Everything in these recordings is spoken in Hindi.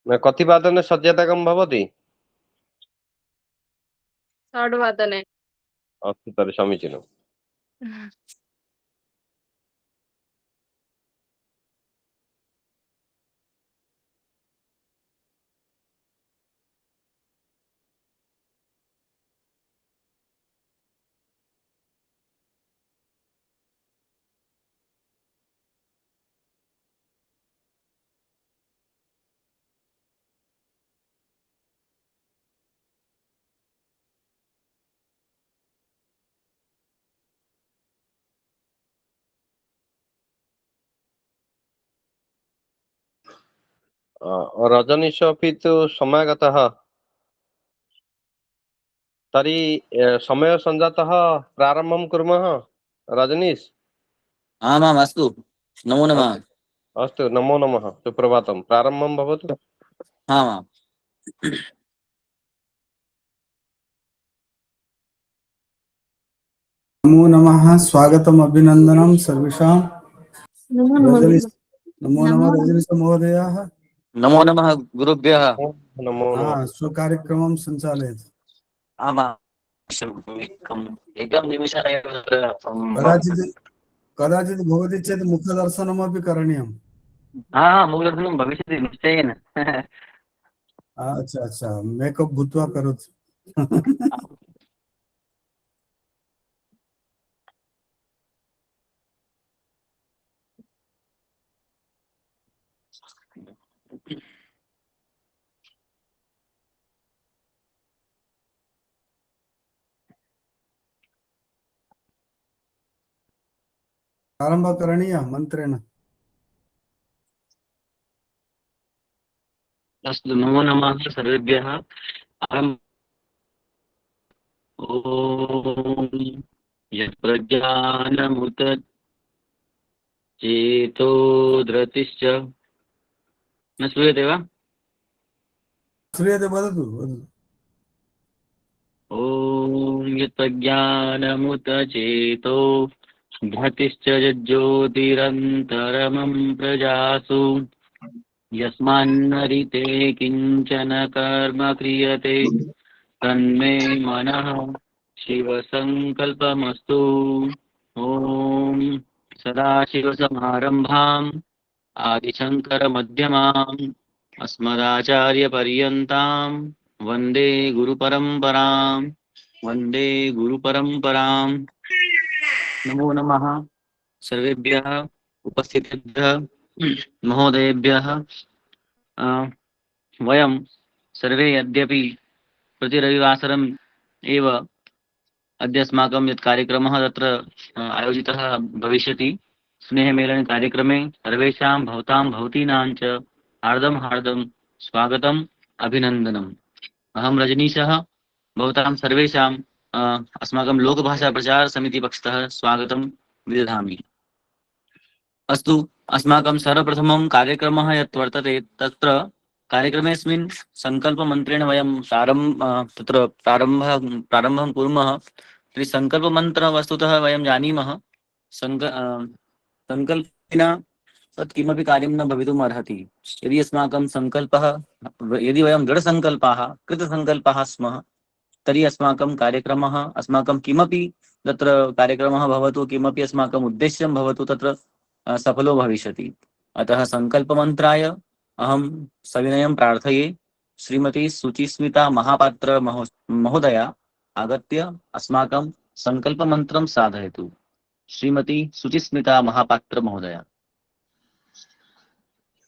न कति वादने सज्जातकं भवति? षड्वादने। अस्तु तर्हि समीचीनम्। रजनीश अपि तु समागतः। तर्हि समय सञ्जातः प्रारम्भं कुर्मः। रजनीश। आमाम् अस्तु। नमो नमः। अस्तु नमो नमः। सुप्रभातं। प्रारम्भं भवतु। आमाम्। नमो नमः। स्वागतम् अभिनन्दनं सर्वेषां। नमो नमः रजनीश महोदयः। नमो नमः गुरुभ्यः। नमो नमः। स्वकार्यक्रमं सञ्चालयतु। आमाम्। एकं निमिषः एव कदाचित् भवति चेत् मुखदर्शनमपि करणीयम्। मुखदर्शनं भविष्यति निश्चयेन। अच्छा अच्छा, मेकअप भूत्वा करोतु। प्रारम्भ करणीयः मन्त्रेण। अस्तु नमो नमः सर्वेभ्यः। ॐ यत्प्रज्ञानमुत चेतो धृतिश्च न श्रूयते वा? श्रूयते, वदतु वदतु। ॐ यत्प्रज्ञानमुत चेतो धृतिश्च ज्योतिरन्तरमं प्रजासु यस्मान्नरिते किञ्चन कर्म क्रियते तन्मे मनः शिवसङ्कल्पमस्तु। ॐ सदाशिवसमारम्भाम् आदिशङ्करमध्यमाम् अस्मदाचार्यपर्यन्ताम् वन्दे गुरुपरम्पराम्। वन्दे गुरुपरम्पराम्। नमो नमः सर्वेभ्यः उपस्थितेभ्यः महोदयेभ्यः। वयं सर्वे यद्यपि प्रतिरविवासरम् एव अद्य अस्माकं यत् कार्यक्रमः तत्र आयोजितः भविष्यति। स्नेहमेलन कार्यक्रमे सर्वेषां भवतां भवतीनां च हार्दं हार्दं स्वागतम् अभिनन्दनम्। अहं रजनीशः भवतां सर्वेषां अस्माकं लोकभाषा प्रचार समिति पक्षतः स्वागतं विदधामि। अस्तु, अस्माकं सर्वप्रथमं कार्यक्रमः यत् वर्तते तत्र कार्यक्रमेऽस्मिन् सङ्कल्पमन्त्रेण वयं प्रारम्भं कुर्मः। तर्हि सङ्कल्पमन्त्रः वस्तुतः वयं जानीमः सङ्कल्पेन तत् किमपि कार्यं न भवितुम् अर्हति। यदि अस्माकं सङ्कल्पः, यदि वयं दृढसङ्कल्पाः कृतसङ्कल्पाः स्मः तर्हि अस्माकं कार्यक्रमः, अस्माकं किमपि तत्र कार्यक्रमः भवतु, किमपि अस्माकम् उद्देश्यं भवतु तत्र सफलो भविष्यति। अतः सङ्कल्पमन्त्राय अहं सविनयं प्रार्थये श्रीमती शुचिस्मिता महापात्र महोदया आगत्य अस्माकं सङ्कल्पमन्त्रं साधयतु। श्रीमती शुचिस्मिता महापात्र महोदया।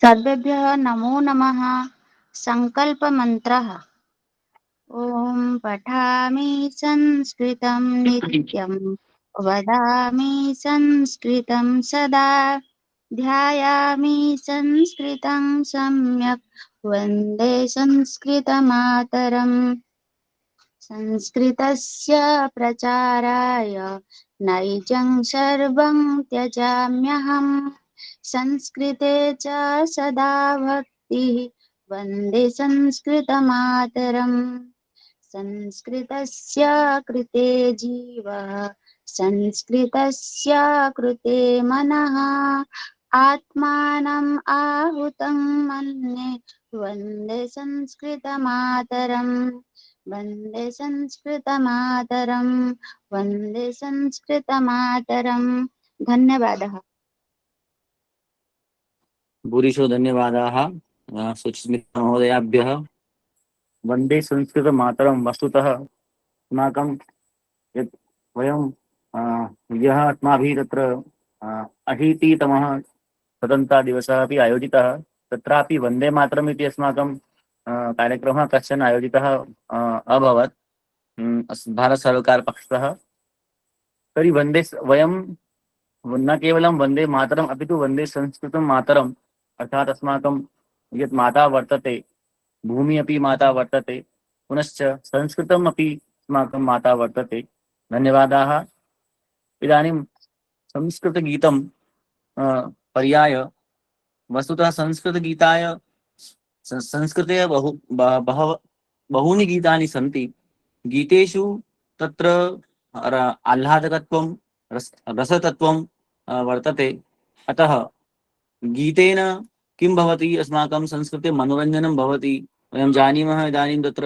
सर्वेभ्यः नमो नमः। सङ्कल्पमन्त्रः। ॐ पठामि संस्कृतं नित्यं वदामि संस्कृतं सदा ध्यायामि संस्कृतं सम्यक् वन्दे संस्कृतमातरम्। संस्कृतस्य प्रचाराय नैजं सर्वं त्यजाम्यहम्। संस्कृते च सदा भक्तिः वन्दे संस्कृतमातरम्। संस्कृतस्य कृते जीवः संस्कृतस्य कृते मनः आत्मानम् आहुतं मन्ये वन्दे संस्कृतमातरम् वन्दे संस्कृतमातरम् वन्दे संस्कृतमातरम् धन्यवादः। भूरिशो धन्यवादाः सुचिस्मिता महोदयाभ्यः। वन्दे संस्कृतमातरं वस्तुतः अस्माकं यत् वयं यः अस्माभिः तत्र अशीतितमः स्वतन्त्रतादिवसः अपि आयोजितः, तत्रापि वन्दे मातरम् इति अस्माकं कार्यक्रमः कश्चन आयोजितः अभवत् भारतसर्वकारपक्षतः। तर्हि वयं न केवलं वन्दे मातरम् अपि तु वन्दे संस्कृतं मातरम्, अर्थात् अस्माकं यत् माता वर्तते, भूमि अपि माता वर्तते, पुनश्च संस्कृतम् अपि अस्माकं माता वर्तते। धन्यवादाः। इदानीं संस्कृतगीतं पर्याय वस्तुतः संस्कृतगीताय संस्कृते बहूनि गीतानि सन्ति। गीतेषु तत्र आह्लादकत्वं रसतत्वं वर्तते। अतः गीतेन किं भवति, अस्माकं संस्कृते मनोरञ्जनं भवति। वयं जानीमः इदानीं तत्र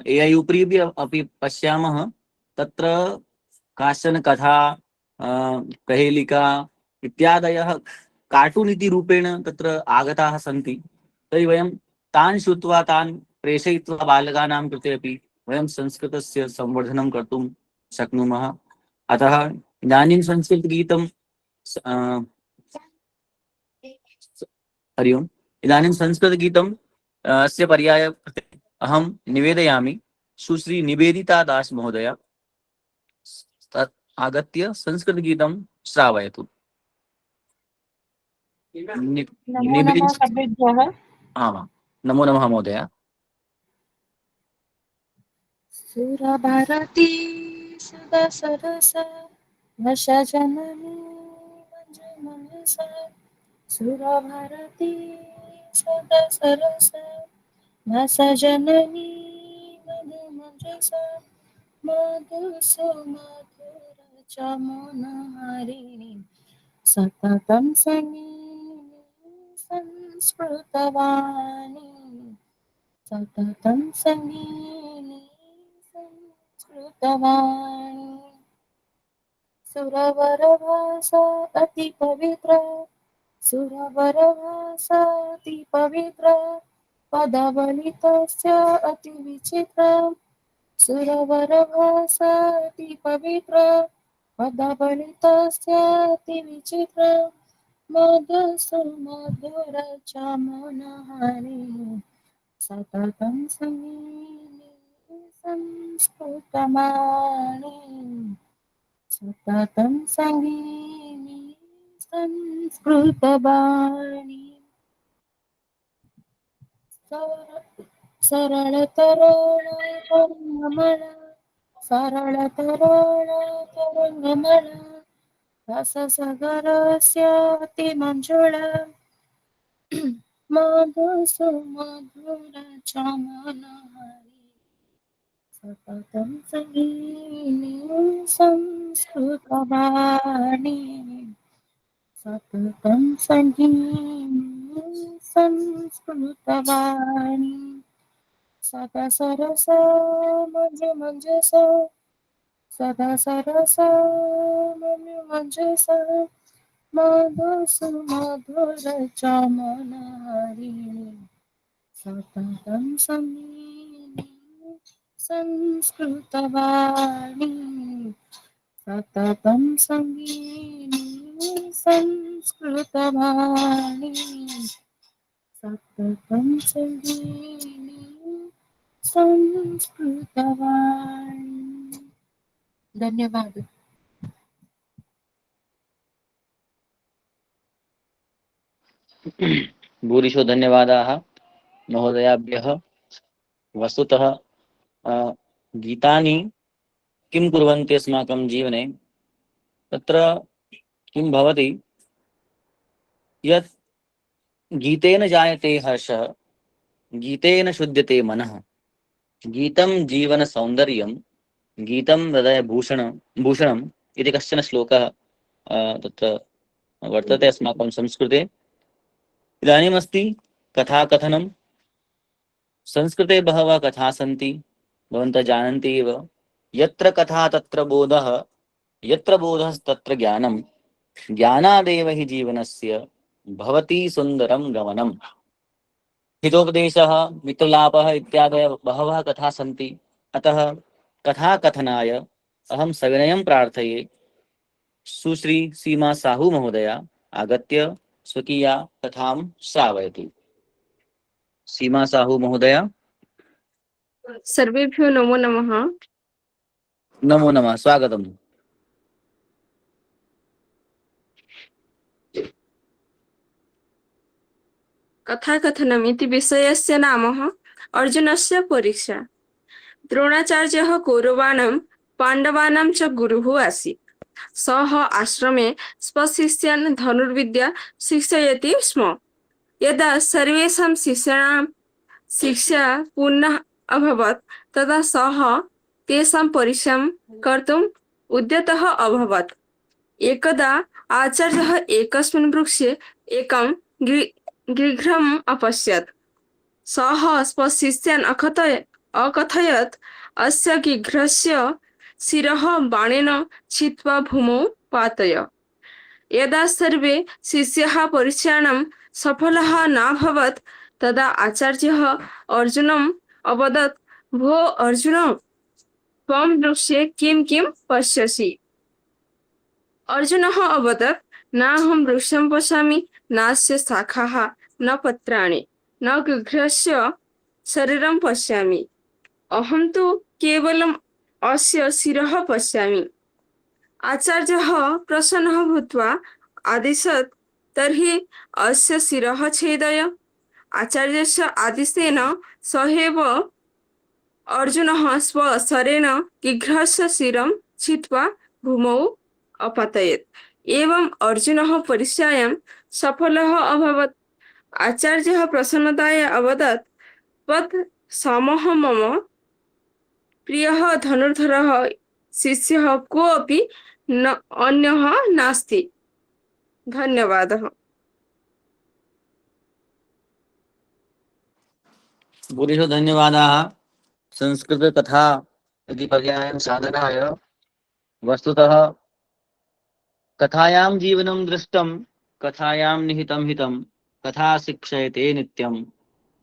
AI उपरि अपि पश्यामः, तत्र काश्चन कथा कहेलिका इत्यादयः कार्टून् इति रूपेण तत्र आगताः सन्ति। तर्हि वयं तान् श्रुत्वा तान् प्रेषयित्वा बालकानां कृते अपि वयं संस्कृतस्य संवर्धनं कर्तुं शक्नुमः। अतः इदानीं संस्कृतगीतं हरि ओम्। इदानीं संस्कृतगीतं अस्य पर्याय कृते अहं निवेदयामि। सुश्री निवेदिता दास महोदय आगत्य संस्कृतगीतं श्रावयतु। नमो नमः सर्वेभ्यः। आमां नमो नमः महोदय। सुरभारती सदा सरस वर्षा जननी मंजुमनसा। सुरभारती सदा सरस वर्षा जननी मंजुमनसा। मधुसुमधुर चमनहारिणी सततं संगीनी संस्कृतवाणी। सततं संगीनी संस्कृतवाणी। सुरवरभासा अति पवित्र सुरवरभासा अति पवित्र पदावलितस्य अति विचित्र। सुरवरभासा अति पवित्र पदावलितस्य अति विचित्र। मधुसुमधुर चमनहारिणी सततं संगीनी संस्कृतवाणी। सततं संगीनी संस्कृतवाणी। सरलतरल तरङ्गमल सरलतरल तरङ्गमल रससागरस्य अतिमञ्जुला। मधुसुमधुर चमनहारी सततं संगीनी संस्कृतवाणी। सततं संगीनी संस्कृतवाणी। सदा सरस मंजुमंजुष सदा सरस मंजुमंजुष मधुसुमधुर चमनहारिणी सततं संगीनी संस्कृतवाणी। सततं संगीनी संस्कृतवाणी। सततं संगीनी संस्कृतवाणी। धन्यवाद। भूरिशो धन्यवादाः महोदयाभ्यः। वस्तुतः गीतानि किं कुर्वन्ति अस्माकं जीवने, तत्र किं भवति यत् गीतेन जायते हर्षः, गीतेन शुद्ध्यते मनः, गीतं जीवनसौन्दर्यं, गीतं हृदयभूषणम् इति कश्चन श्लोकः तत्र वर्तते अस्माकं संस्कृते। इदानीमस्ति कथाकथनं। संस्कृते बहवः कथाः सन्ति, भवन्तः जानन्ति एव। यत्र कथा तत्र बोधः, यत्र बोधस्तत्र ज्ञानं, ज्ञानादेव हि जीवनस्य भवति सुन्दरं गमनम्। हितोपदेशः, मित्रलाभः इत्यादयः बहवः कथाः सन्ति। अतः कथाकथनाय अहं सविनयं प्रार्थये सुश्री सीमा साहू महोदया आगत्य स्वकीया कथां श्रावयति। सीमा साहू महोदया। सर्वेभ्यो नमो नमः। नमो नमः, स्वागतम्। कथाकथनम् इति विषयस्य नाम अर्जुनस्य परीक्षा। द्रोणाचार्यः कौरवाणां पाण्डवानां च गुरुः आसीत्। सः आश्रमे स्वशिष्यान् धनुर्विद्या शिक्षयति स्म। यदा सर्वेषां शिष्याणां शिक्षा पूर्णा अभवत् तदा सः तेषां परीक्षां कर्तुम् उद्यतः अभवत्। एकदा आचार्यः एकस्मिन् वृक्षे एकं गृघ्रम् अपश्यत्। सः स्वशिष्यान् अकथयत्, अस्य गृघ्रस्य शिरः बाणेन छित्त्वा भूमौ पातय। यदा सर्वे शिष्याः परीक्षाणां सफलः नाभवत् तदा आचार्यः अर्जुनम् अवदत्, भो अर्जुन, त्वं वृक्षे किं किं पश्यसि? अर्जुनः अवदत्, नाहं वृक्षं पश्यामि, नास्य शाखाः, न पत्राणि, न गृघ्रस्य शरीरं पश्यामि। अहं तु केवलम् अस्य शिरः पश्यामि। आचार्यः प्रसन्नः भूत्वा आदिशत्, तर्हि अस्य शिरः छेदय। आचार्यस्य आदेशेन सहैव अर्जुनः स्वशरेण गृघ्रस्य शिरं छित्त्वा भूमौ अपातयत्। एवम् अर्जुनः परीक्षायां सफलः अभवत्। आचार्यः प्रसन्नताया अवदत्, त्वत् समः मम प्रियः धनुर्धरः शिष्यः कोऽपि अन्यः नास्ति। धन्यवादः। गुरुभ्यो धन्यवादाः। संस्कृतकथा इति पर्यायं साधनाय वस्तुतः कथायां जीवनं दृष्टं, कथायां निहितं हितं, कथा शिक्षयते नित्यं,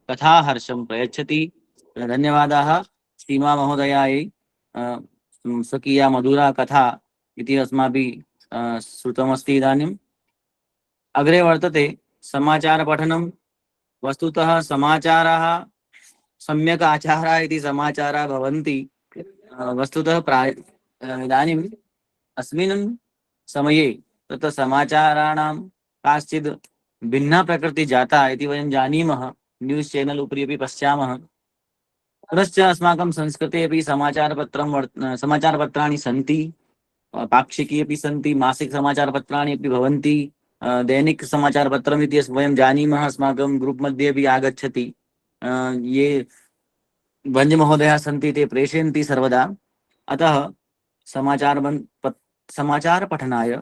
कथा हर्षं प्रयच्छति। धन्यवादाः सीमा महोदयायै। स्वकीया मधुरा कथा इति अस्माभिः श्रुतमस्ति। इदानीम् अग्रे वर्तते समाचारपठनं। वस्तुतः समाचाराः सम्यक् आचाराः इति समाचाराः भवन्ति। वस्तुतः इदानीम् अस्मिन् समये तत्र समाचाराणां काश्चित् भिन्ना प्रकृतिः जाता इति वयं जानीमः। न्यूस् चैनल् उपरि अपि पश्यामः। पुनश्च अस्माकं संस्कृते अपि समाचारपत्राणि सन्ति, पाक्षिकी अपि सन्ति, मासिक समाचारपत्राणि अपि भवन्ति, दैनिक समाचारपत्रम् इति वयं जानीमः। अस्माकं ग्रुप् मध्ये अपि आगच्छति। ये भञ्जमहोदयाः सन्ति ते प्रेषयन्ति सर्वदा। अतः समाचारपठनाय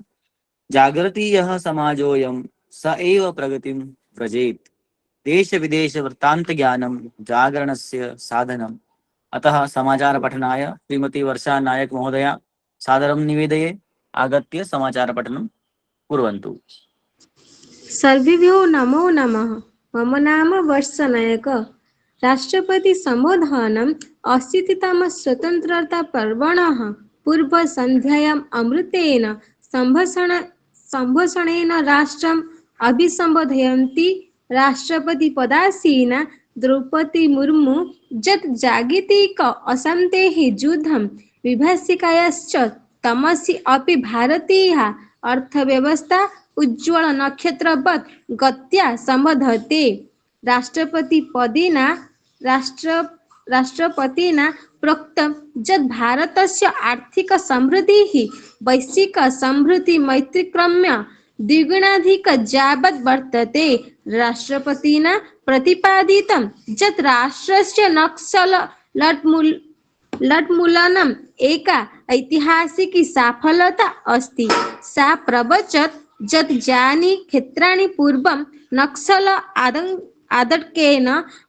जागर्ति यः समाजोऽयं स एव प्रगतिं व्रजेत्। देशविदेशवृत्तान्तज्ञानं जागरणस्य साधनम्। अतः समाचारपठनाय श्रीमती वर्षा नायक महोदया सादरं निवेदये, आगत्य समाचारपठनं कुर्वन्तु। सर्वेभ्यो नमो नमः। मम नाम वर्षा नायक। राष्ट्रपति संबोधनम् 80तम स्वतन्त्रता पर्वणः पूर्वसन्ध्यायाम् अमृतेन सम्भाषणेन राष्ट्रम् अभिसम्बोधयन्ती राष्ट्रपति पदासीना द्रौपदी मुर्मू यत् जागतिक अशान्तेः युद्धं विभीषिकायाश्च तमसि अपि भारतीया अर्थव्यवस्था उज्ज्वल नक्षत्रवत् गत्या सम्बध्यते। राष्ट्रपतिना प्रोक्तं यत् भारतस्य आर्थिक समृद्धिः वैश्विक समृद्धि मैत्रीक्रम्य द्विगुणाधिक यावत् वर्तते। राष्ट्रपतिना प्रतिपादितं यत् राष्ट्रस्य नक्सल लट्मुलनम् एका ऐतिहासिकी साफलता अस्ति। सा प्रवचत् यत् यानि क्षेत्राणि पूर्वं नक्सल आतङ्केन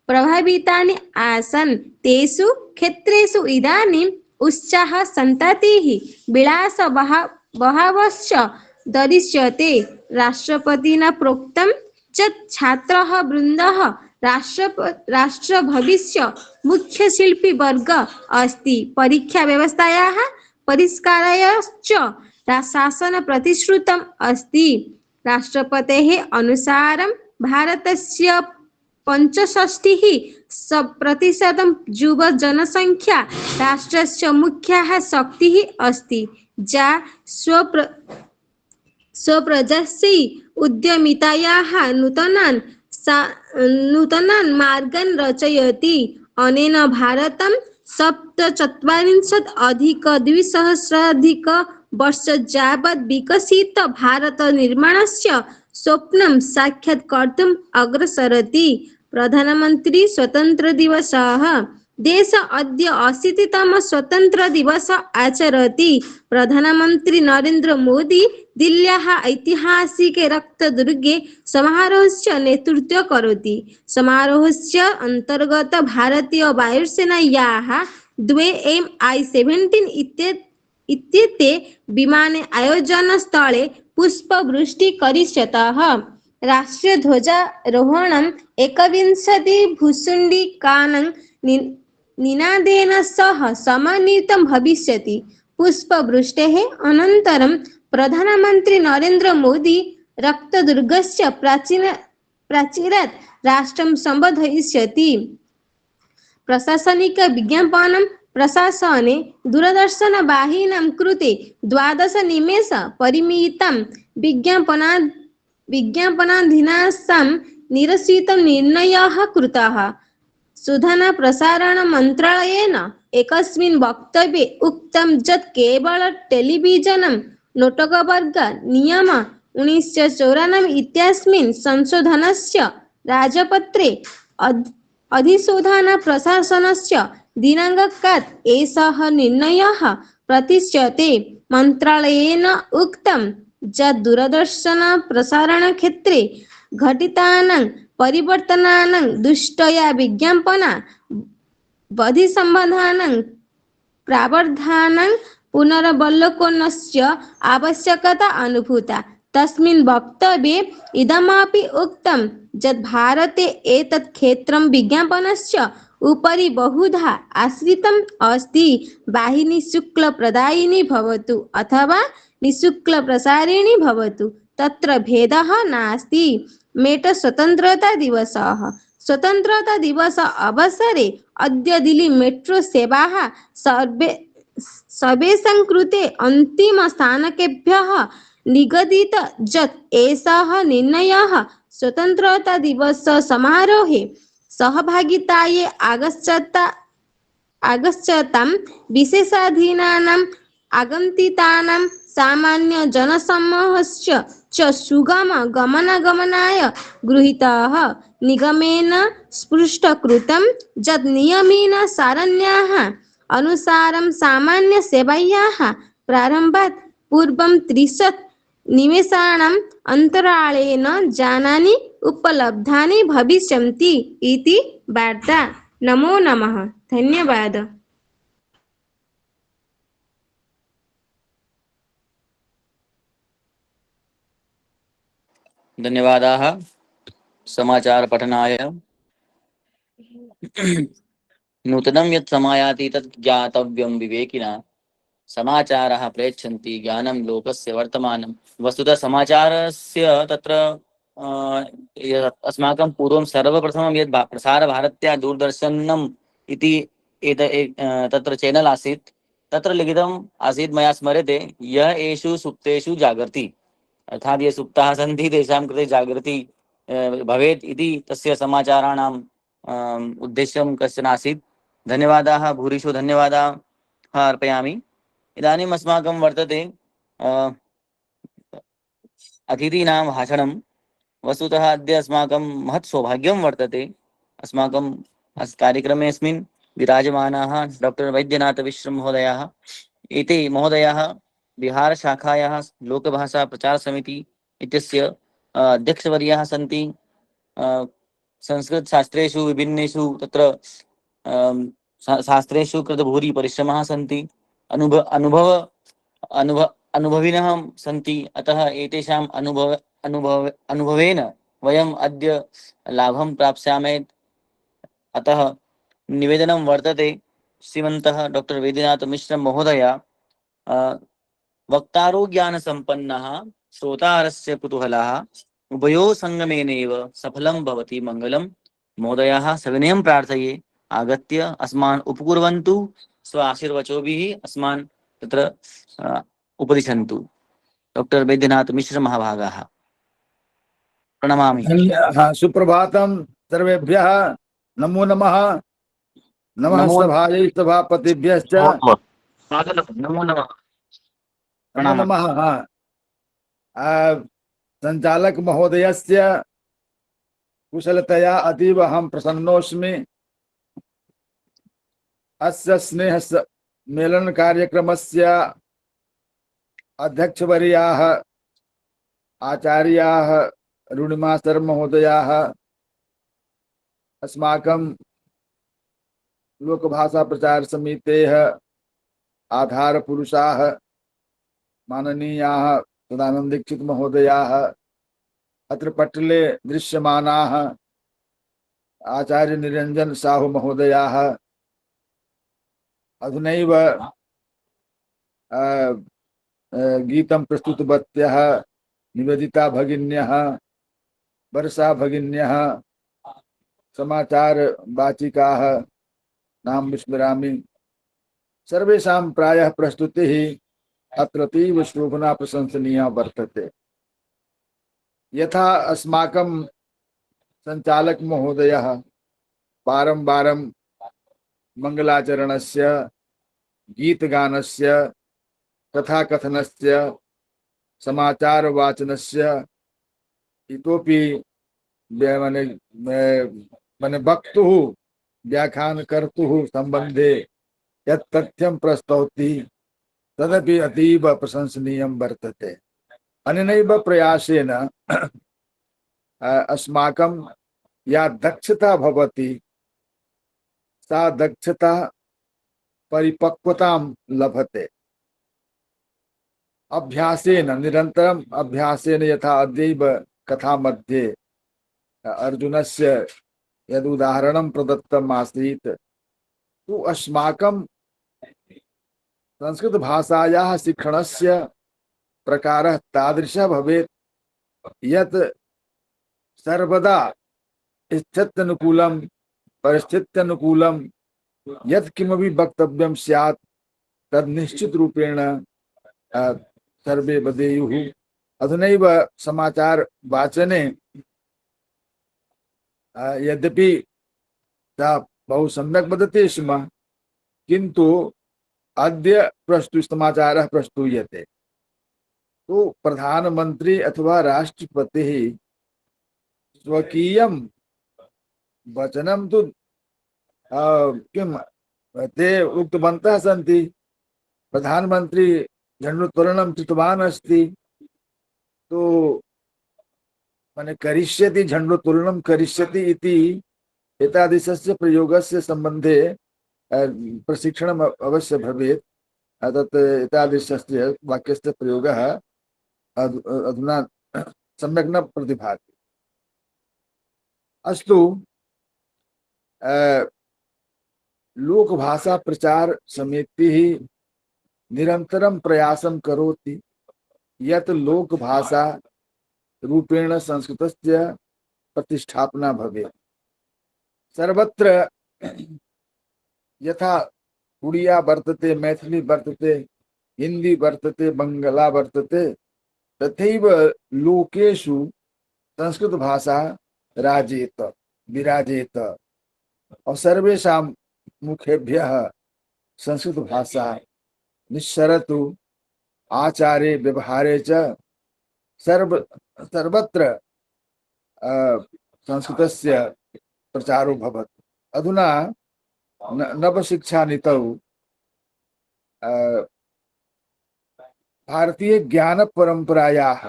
प्रभावितानि आसन् तेषु क्षेत्रेषु इदानीम् उत्साहसन्ततिः विलासबहावश्च दृश्यते। राष्ट्रपतिना प्रोक्तं यत् छात्रः वृन्दः राष्ट्रभविष्य मुख्यशिल्पीवर्ग अस्ति। परीक्षाव्यवस्थायाः परिष्कारायश्च शासन प्रतिश्रुतम् अस्ति। राष्ट्रपतेः अनुसारं भारतस्य 65% युवजनसङ्ख्या राष्ट्रस्य मुख्या शक्तिः अस्ति, या स्वप्रजस्य उद्यमितायाः नूतनान् मार्गान् रचयति। अनेन भारतं 47,200 यावत् विकसित भारत निर्माणस्य स्वप्नं साक्षात्कर्तुम् अग्रसरति। प्रधानमन्त्री स्वतन्त्र दिवसः देश अद्य 80तम स्वतन्त्र दिवस आचरति। प्रधानमन्त्री नरेन्द्र मोदी दिल्ल्याः ऐतिहासिके रक्तदुर्गे समारोहस्य नेतृत्वं करोति। समारोहस्य अन्तर्गत भारतीय वायुसेनायाः द्वे Mi-17 इत्येते विमाने आयोजनस्थले पुष्पवृष्टिः करिष्यतः। राष्ट्रध्वजारोहणम् 21 भुशुण्डिकानां निनादेन सह समन्वितं भविष्यति। पुष्पवृष्टेः अनन्तरं प्रधानमन्त्री नरेन्द्र मोदी रक्तदुर्गस्य प्राचीरात् राष्ट्रं सम्बोधयिष्यति। प्रशासनिक विज्ञापनं प्रशासने दूरदर्शनवाहिनीं कृते 12 निमेष परिमितं विज्ञापनाधीनासां निरसितं निर्णयः कृतः। सूचना प्रसारण मन्त्रालयेन एकस्मिन् वक्तव्ये उक्तं यत् केवल टेलिविजन नाटकवर्ग नियम 1994 इत्यस्मिन् संशोधनस्य राजपत्रे अधिशोधन प्रशासनस्य दिनाङ्कात् एषः निर्णयः प्रतिष्ठते। मन्त्रालयेन उक्तं यत् दूरदर्शन प्रसारणक्षेत्रे घटितानां परिवर्तनानां दृष्ट्या विज्ञापना वधिसम्बन्धानां प्रावधानां पुनरवलोकनस्य आवश्यकता अनुभूता। तस्मिन् वक्तव्ये इदमपि उक्तं यत् भारते एतत् क्षेत्रं विज्ञापनस्य उपरि बहुधा आश्रितम् अस्ति। वाहिनी शुल्कप्रदायिनी भवतु अथवा निःशुल्कप्रसारिणी भवतु, तत्र भेदः नास्ति। मेट स्वतन्त्रता दिवसः। स्वतन्त्रता दिवस अवसरे अद्य दिल्ली मेट्रो सेवाः सर्वेषां कृते अन्तिमस्थानकेभ्यः निगदित यत् एषः निर्णयः स्वतन्त्रता दिवस समारोहे सहभागितायै आगच्छतां विशेषाधीनानाम् आगन्तितानां सामान्य जनसमूहस्य च सुगम गमनागमनाय गृहीतः। निगमेन स्पष्टीकृतं यत् नियमेन सारण्याः अनुसारं सामान्य सेवायाः प्रारम्भात् पूर्वं 30 निमेषाणाम् अन्तरालेन यानानि उपलब्धानि भविष्यन्ति इति वार्ता। नमो नमः। धन्यवादः। धन्यवादाः समाचार पठनाय। नूतनं यत् समायाति तत् ज्ञातव्यं विवेकिना। समाचाराः प्रेच्छन्ति ज्ञानं लोकस्य वर्तमानं। वस्तुतः समाचारस्य तत्र अस्माकं पूर्वं सर्वप्रथमं यत् प्रसारभारत्या दूरदर्शनम् इति तत्र चैनल् आसीत्, तत्र लिखितम् आसीत् मया स्मर्यते, यः एषु सुप्तेषु जागर्ति, अर्थात् ये सुप्ताः सन्ति तेषां कृते जागृति भवेत् इति तस्य समाचाराणाम् उद्देश्यं कश्चन आसीत्। धन्यवादाः, भूरिशो धन्यवादाः अर्पयामि। इदानीम् अस्माकं वर्तते अतिथीनां भाषणं। वस्तुतः अद्य अस्माकं महत् सौभाग्यं वर्तते। अस्माकं कार्यक्रमेऽस्मिन् विराजमानाः डॉक्टर वैद्यनाथ मिश्र महोदयाः। एते महोदयाः बिहारशाखायाः लोकभाषा प्रचार समिति इत्यस्य अध्यक्षवर्याः सन्ति। संस्कृतशास्त्रेषु विभिन्नेषु तत्र शास्त्रेषु कृतभूरि परिश्रमाः सन्ति। अनुभविनः सन्ति। अतः एतेषाम् अनुभवेन वयम् अद्य लाभं प्राप्स्यामः। अतः निवेदनं वर्तते श्रीमन्तः डॉक्टर वैद्यनाथ मिश्र महोदय वक्तारो ज्ञानसम्पन्नः श्रोतारस्य कुतूहलः उभयोः सङ्गमेनैव सफलं भवति मङ्गलं। महोदयाः सविनयं प्रार्थये आगत्य अस्मान् उपकुर्वन्तु, स्व आशीर्वचोभिः अस्मान् तत्र उपदिशन्तु। डॉक्टर वैद्यनाथ मिश्र महाभागाः प्रणमामि। सुप्रभातं सर्वेभ्यः। नमो नमः। नमः नमो सभायै सभापतिभ्यश्च नमो नमः। नमो नमः। नमो प्रणामः। नमः। संचालक महोदयस्य कुशलतया अतीव अहं प्रसन्नोऽस्मि। अस्य स्नेह मेलन कार्यक्रमस्य अध्यक्षवर्याः आचार्याः अरुणिमा सर महोदयाः, अस्माकं लोकभाषा प्रचार समितेः आधारपुरुषाः माननीयाः सदानंद दीक्षित महोदयाः, अत्र पटले दृश्यमानाः आचार्य निरंजन साहु महोदयाः, अधुनैव गीतं प्रस्तुतवत्यः निवेदिता भगिन्यः, वर्षा भगिन्यः, समाचार वाचिकाः नाम विस्मरामि। सर्वेषां प्रायः प्रस्तुतिः अत्रतीव शोभना प्रशंसनीया वर्तते। यथा अस्माकं संचालक महोदयः बारंबारं मंगलाचरणस्य, गीतगानस्य, कथाकथनस्य, समाचार वाचनस्य इतोपि मने वक्तुः व्याख्यानकर्तुः संबंधे यत् तथ्यं प्रस्तौति तदपि अतीव प्रशंसनीयं वर्तते। अनेनैव प्रयासेन अस्माकं या दक्षता भवति सा दक्षता परिपक्वतां लभते। अभ्यासेन, निरन्तरम् अभ्यासेन, यथा अद्यैव कथा मध्ये अर्जुनस्य यद् उदाहरणं प्रदत्तम् आसीत्, तु अस्माकं संस्कृत भाषायाः शिक्षणस्य प्रकारः तादृशः भवेत् यत् सर्वदा स्थित्यनुकूलं, परिस्थित्यनुकूलं यत् किमपि वक्तव्यं स्यात् तद् निश्चित रूपेण सर्वे वदेयुः। अधुनैव समाचार वाचने यद्यपि सः बहु सम्यक् वदति स्म, किन्तु अद्य समाचारः प्रस्तूयते, तो प्रधानमंत्री अथवा राष्ट्रपतिः स्वकीयं वचनं तु किं ते उक्तवन्तः सन्ति। प्रधानमंत्री झण्डोत्तोलनं कृतवान् अस्ति, तो माने करिष्यति, झण्डोत्तोलनं करिष्यति इति एतादृशस्य प्रयोगस्य सम्बन्धे प्रशिक्षणम् अवश्य भवेत्। तत् एतादृशस्य वाक्यस्य प्रयोगः अधुना सम्यक् न प्रतिभाति। अस्तु, लोकभाषा प्रचार समितिः निरन्तरं प्रयासं करोति यत् लोकभाषा रूपेण संस्कृतस्य प्रतिष्ठापना भवेत्। सर्वत्र यथा उड़िया वर्तते, मैथिली वर्तते, हिंदी वर्तते, बंगला वर्तते, तथैव लोकेषु संस्कृत भाषा राजेत, विराजेत और सर्वेषां मुखेभ्यः संस्कृत भाषा निस्सरतु आचारे व्यवहारे च सर्वत्र संस्कृतस्य प्रचारो भवतु। अधुना नवशिक्षानीतौ भारतीय ज्ञान परंपरायाः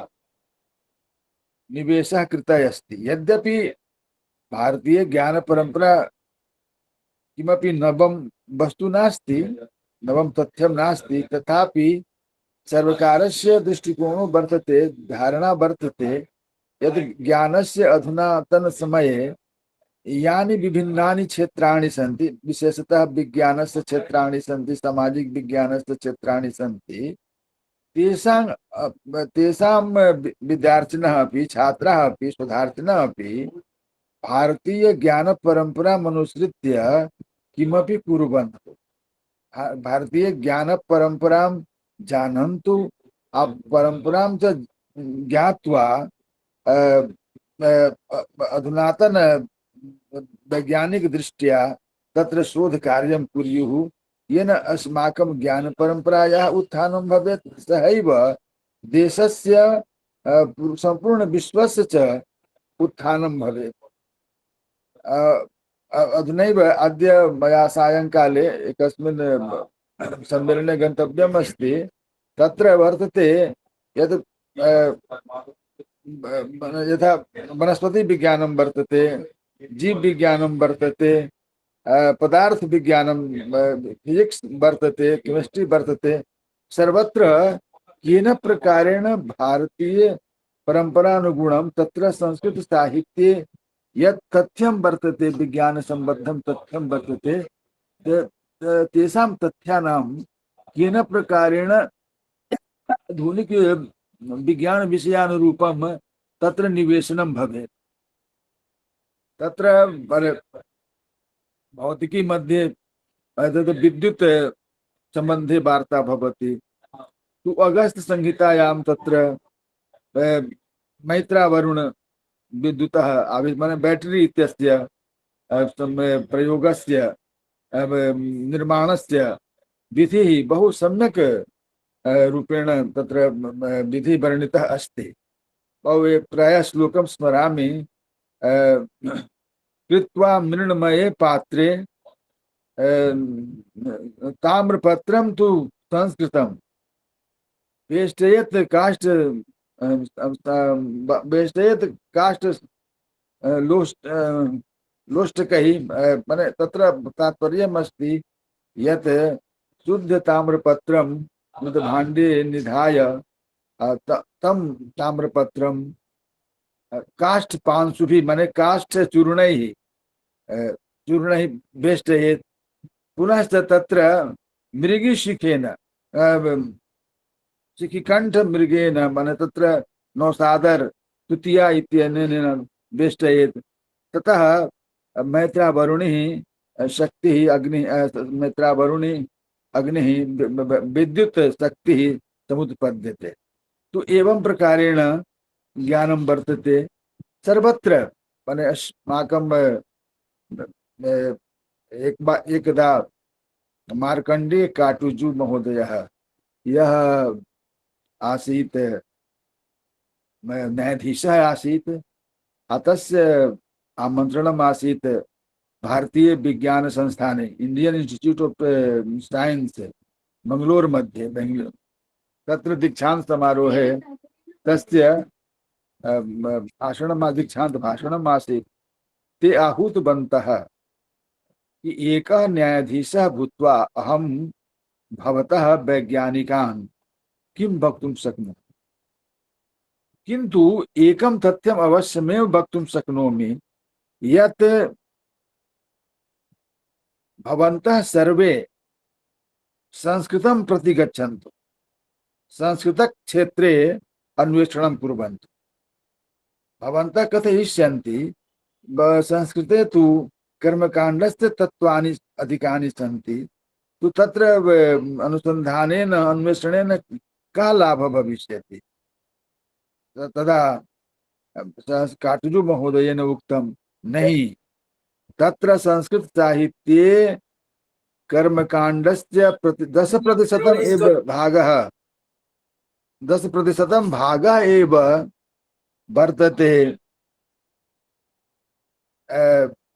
निवेशः कृतः अस्ति। यद्यपि भारतीय ज्ञान परंपरा किमपि नवम वस्तु नास्ति, नवम तथ्यं नास्ति, तथापि सर्वकारस्य दृष्टिकोणो वर्तते, धारणा वर्तते यत् ज्ञानस्य अधुनातन समये यानि विभिन्नानि क्षेत्राणि सन्ति, विशेषतः विज्ञानस्य क्षेत्राणि सन्ति, सामाजिक विज्ञानस्य क्षेत्राणि सन्ति, तेषां तेषां विद्यार्थिनः अपि, छात्राः अपि, शोधार्थिनः अपि भारतीय ज्ञान परंपराम् अनुसृत्य किमपि कुर्वन्तु। भारतीय ज्ञान परंपरां जानन्तु, परंपरां च ज्ञात्वा अधुनातन वैज्ञानिक दृष्ट्या तत्र शोध कार्यं कुर्युः, येन अस्माकं ज्ञान परंपरायाः उत्थानं भवेत्, सहैव देशस्य संपूर्ण विश्वस्य च उत्थानं भवेत्। अधुनैव अद्य मया सायंकाले एकस्मिन् सम्मेलने गन्तव्यम् अस्ति। तत्र वर्तते यत् यथा वनस्पति विज्ञानं वर्तते, जीव विज्ञानं वर्तते, पदार्थ विज्ञानं, फिजिक्स वर्तते, केमिस्ट्री वर्तते, सर्वत्र केन प्रकारेण भारतीय परंपरानुगुणं तत्र संस्कृत साहित्ये यत् तथ्यं वर्तते, विज्ञान संबद्धं तथ्यं वर्तते, तेषां तथ्यानां केन प्रकारेण आधुनिक विज्ञान विषयानुरूपं तत्र निवेशनं भवेत्। तत्र भौतिकी मध्ये तद् विद्युत् संबन्धे वार्ता भवति। तु अगस्त संहितायां तत्र मैत्रावरुण विद्युतः माने बैटरी इत्यस्य प्रयोगस्य निर्माणस्य विधिः बहु सम्यक् रूपेण तत्र विधि वर्णितः अस्ति। प्रायः श्लोकं स्मरामि। कृत्वा मृण्मये पात्रे ताम्रपत्रं तु संस्कृतं वेष्टयेत् काष्ठ वेष्टयेत् काष्ठ लोष्टकैः। माने तत्र तात्पर्यम् अस्ति यत् शुद्ध ताम्रपत्रं भाण्डे निधाय तं ताम्रपत्रं काष्ठपांशुभिः माने काष्ठचूर्णैः वेष्टयेत्। पुनश्च तत्र मृगशिखेन शिखिकण्ठ मृगेन माने तत्र नौसादर तुतिया इत्यनेन वेष्टयेत्। ततः मैत्रावरुणिः शक्तिः अग्निः, मैत्रावरुणि अग्निः विद्युत् शक्तिः समुत्पद्यते। तो एवं प्रकारेण ज्ञानं वर्तते सर्वत्र। माने अस्माकं एकदा मार्कण्डेय काटुजु महोदयः यः आसीत् न्यायाधीशः आसीत्, तस्य आमन्त्रणम् आसीत् भारतीय विज्ञान संस्थाने Indian Institute of Science Mangalore मध्ये बेंगलूर। तत्र दीक्षांत समारोहे तस्य भाषणं दीक्षांत भाषणम् आसीत्। ते आहूतवन्तः कि एकः न्यायाधीशः भूत्वा अहं भवतः वैज्ञानिकान् किं वक्तुं शक्नोमि, किन्तु एकं तथ्यम् अवश्यमेव वक्तुं शक्नोमि यत् भवन्तः सर्वे संस्कृतं प्रति गच्छन्तु, संस्कृत क्षेत्रे अन्वेषणं कुर्वन्तु। भवन्तः कथयिष्यन्ति संस्कृते तु कर्मकाण्डस्य तत्त्वानि अधिकानि सन्ति, तु तत्र अनुसन्धानेन अन्वेषणेन कः लाभः भविष्यति। तदा काटुजु महोदयेन उक्तं नहीं, तत्र संस्कृत साहित्ये कर्मकाण्डस्य 10% एव भागः 10% भागः एव वर्तते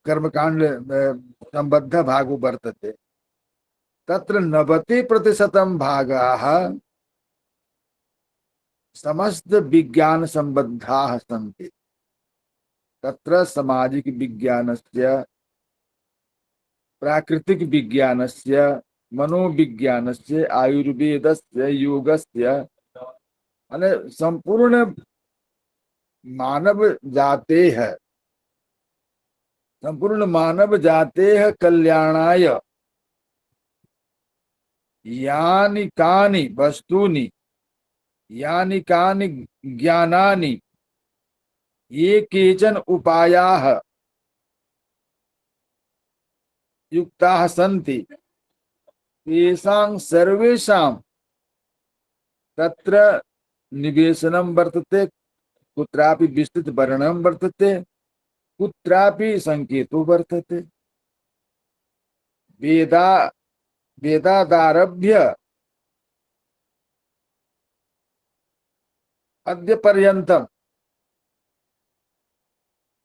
कर्मकाण्ड संबद्ध भागो वर्तते। तत्र 90% भागाः समस्त विज्ञान संबद्धाः सन्ति। तत्र सामाजिक विज्ञानस्य, प्राकृतिक विज्ञानस्य, मनोविज्ञानस्य, आयुर्वेदस्य, योगस्य, माने संपूर्ण मानव जातेः, संपूर्ण मानव जातेः कल्याणाय यानि कानि वस्तूनि, यानि कानि ज्ञानानि, ये केचन उपायाः युक्ताः सन्ति, तेषां सर्वेषां तत्र निवेशनं वर्तते, कुत्रापि विस्तृत वर्णनं वर्तते, कुत्रापि संकेतो वर्तते। वेदादारभ्य अद्य पर्यन्तं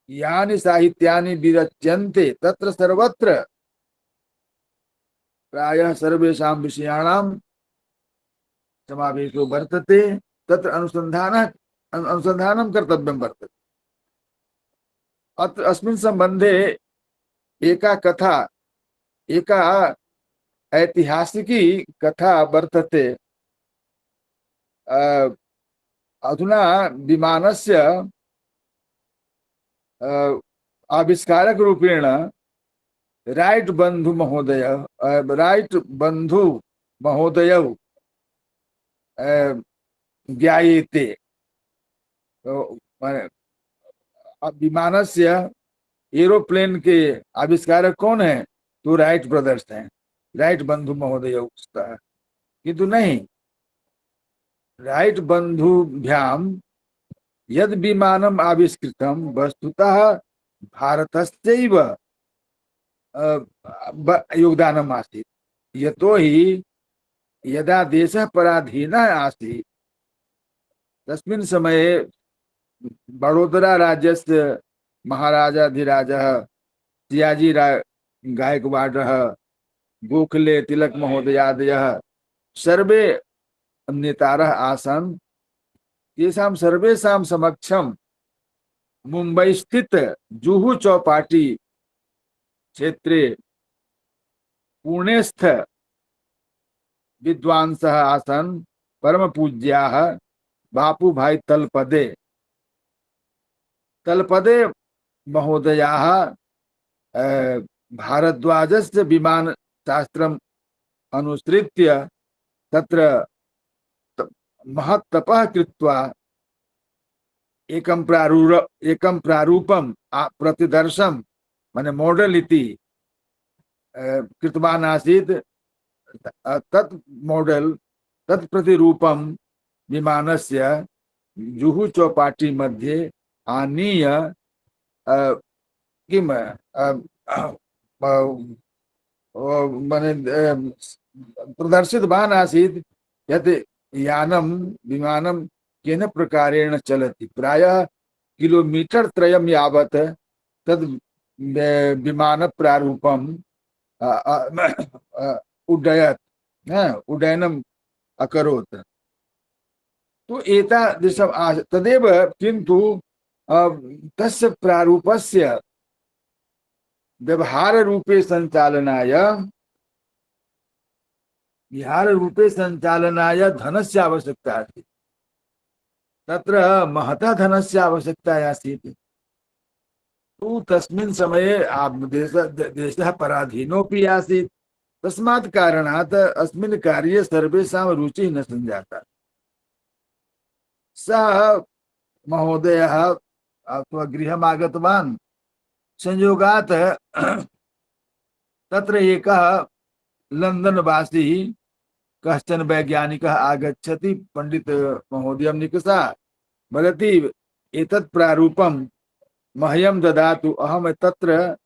यानि साहित्यानि विरच्यन्ते तत्र सर्वत्र प्रायः सर्वेषां विषयाणां समावेशो वर्तते। तत्र अनुसन्धानं कर्तव्यं वर्तते। अत्र अस्मिन् सम्बन्धे एका कथा, एका ऐतिहासिकी कथा वर्तते। अधुना विमानस्य आविष्कारक रूपेण राइट बंधु महोदयौ ज्ञायेते। विमानस्य, एरोप्लेन के आविष्कारक कौन है? तो राइट ब्रदर्स हैं, राइट बंधु महोदयौ। किंतु नहीं, राइट बंधुभ्याम यद विमानम आविष्कृतम वस्तुतः भारतस्यैव योगदानम् आसीत्। यतोहि यदा देशः पराधीनः आसीत् तस्मिन् समये बड़ोदरा राज्यस्य महाराजाधिराजः सियाजी गायकवाडः, गोखले, तिलक महोदयादयः सर्वे नेतारः आसन्। तेषां सर्वेषां समक्षं मुंबई स्थित जुहू चौपाटी क्षेत्रे पुण्यस्थ विद्वांसः आसन्, परम पूज्याः बापू भाई तलपदे महोदयाः भारद्वाजस्य विमान शास्त्रम् अनुसृत्य तत्र महत्तपः कृत्वा एकं प्रारूपं प्रतिदर्शं माने मॉडल इति कृतवान् आसीत्। तत् मॉडल, तत् प्रतिरूपं विमानस्य जुहू चौपाटी मध्ये आनीय किं माने प्रदर्शितवान् आसीत् यत् यानं विमानं केन प्रकारेण चलति। प्रायः किलोमीटर त्रयं यावत् तद् विमान प्रारूपं उड्डयनम् अकरोत्। तो एतादृशम् तदेव, किन्तु तस्य प्रारूपस्य व्यवहाररूपे संचालनाय धनस्य आवश्यकता अस्ति। तत्र महता धनस्य आवश्यकता आसीत्। तो तस्मिन् समये देशः पराधीनोऽपि आसीत्। तस्मात् कारणात् अस्मिन् कार्ये सर्वेषां रुचिः न सञ्जाता। सः महोदयः स्वगृहम् आगतवान्। संयोगात् तत्र एकः लंदनवासी कश्चन वैज्ञानिकः आगच्छति। पंडित महोदयं निकषा वदति, एतत् प्रारूपं मह्यं ददातु, अहं तत्र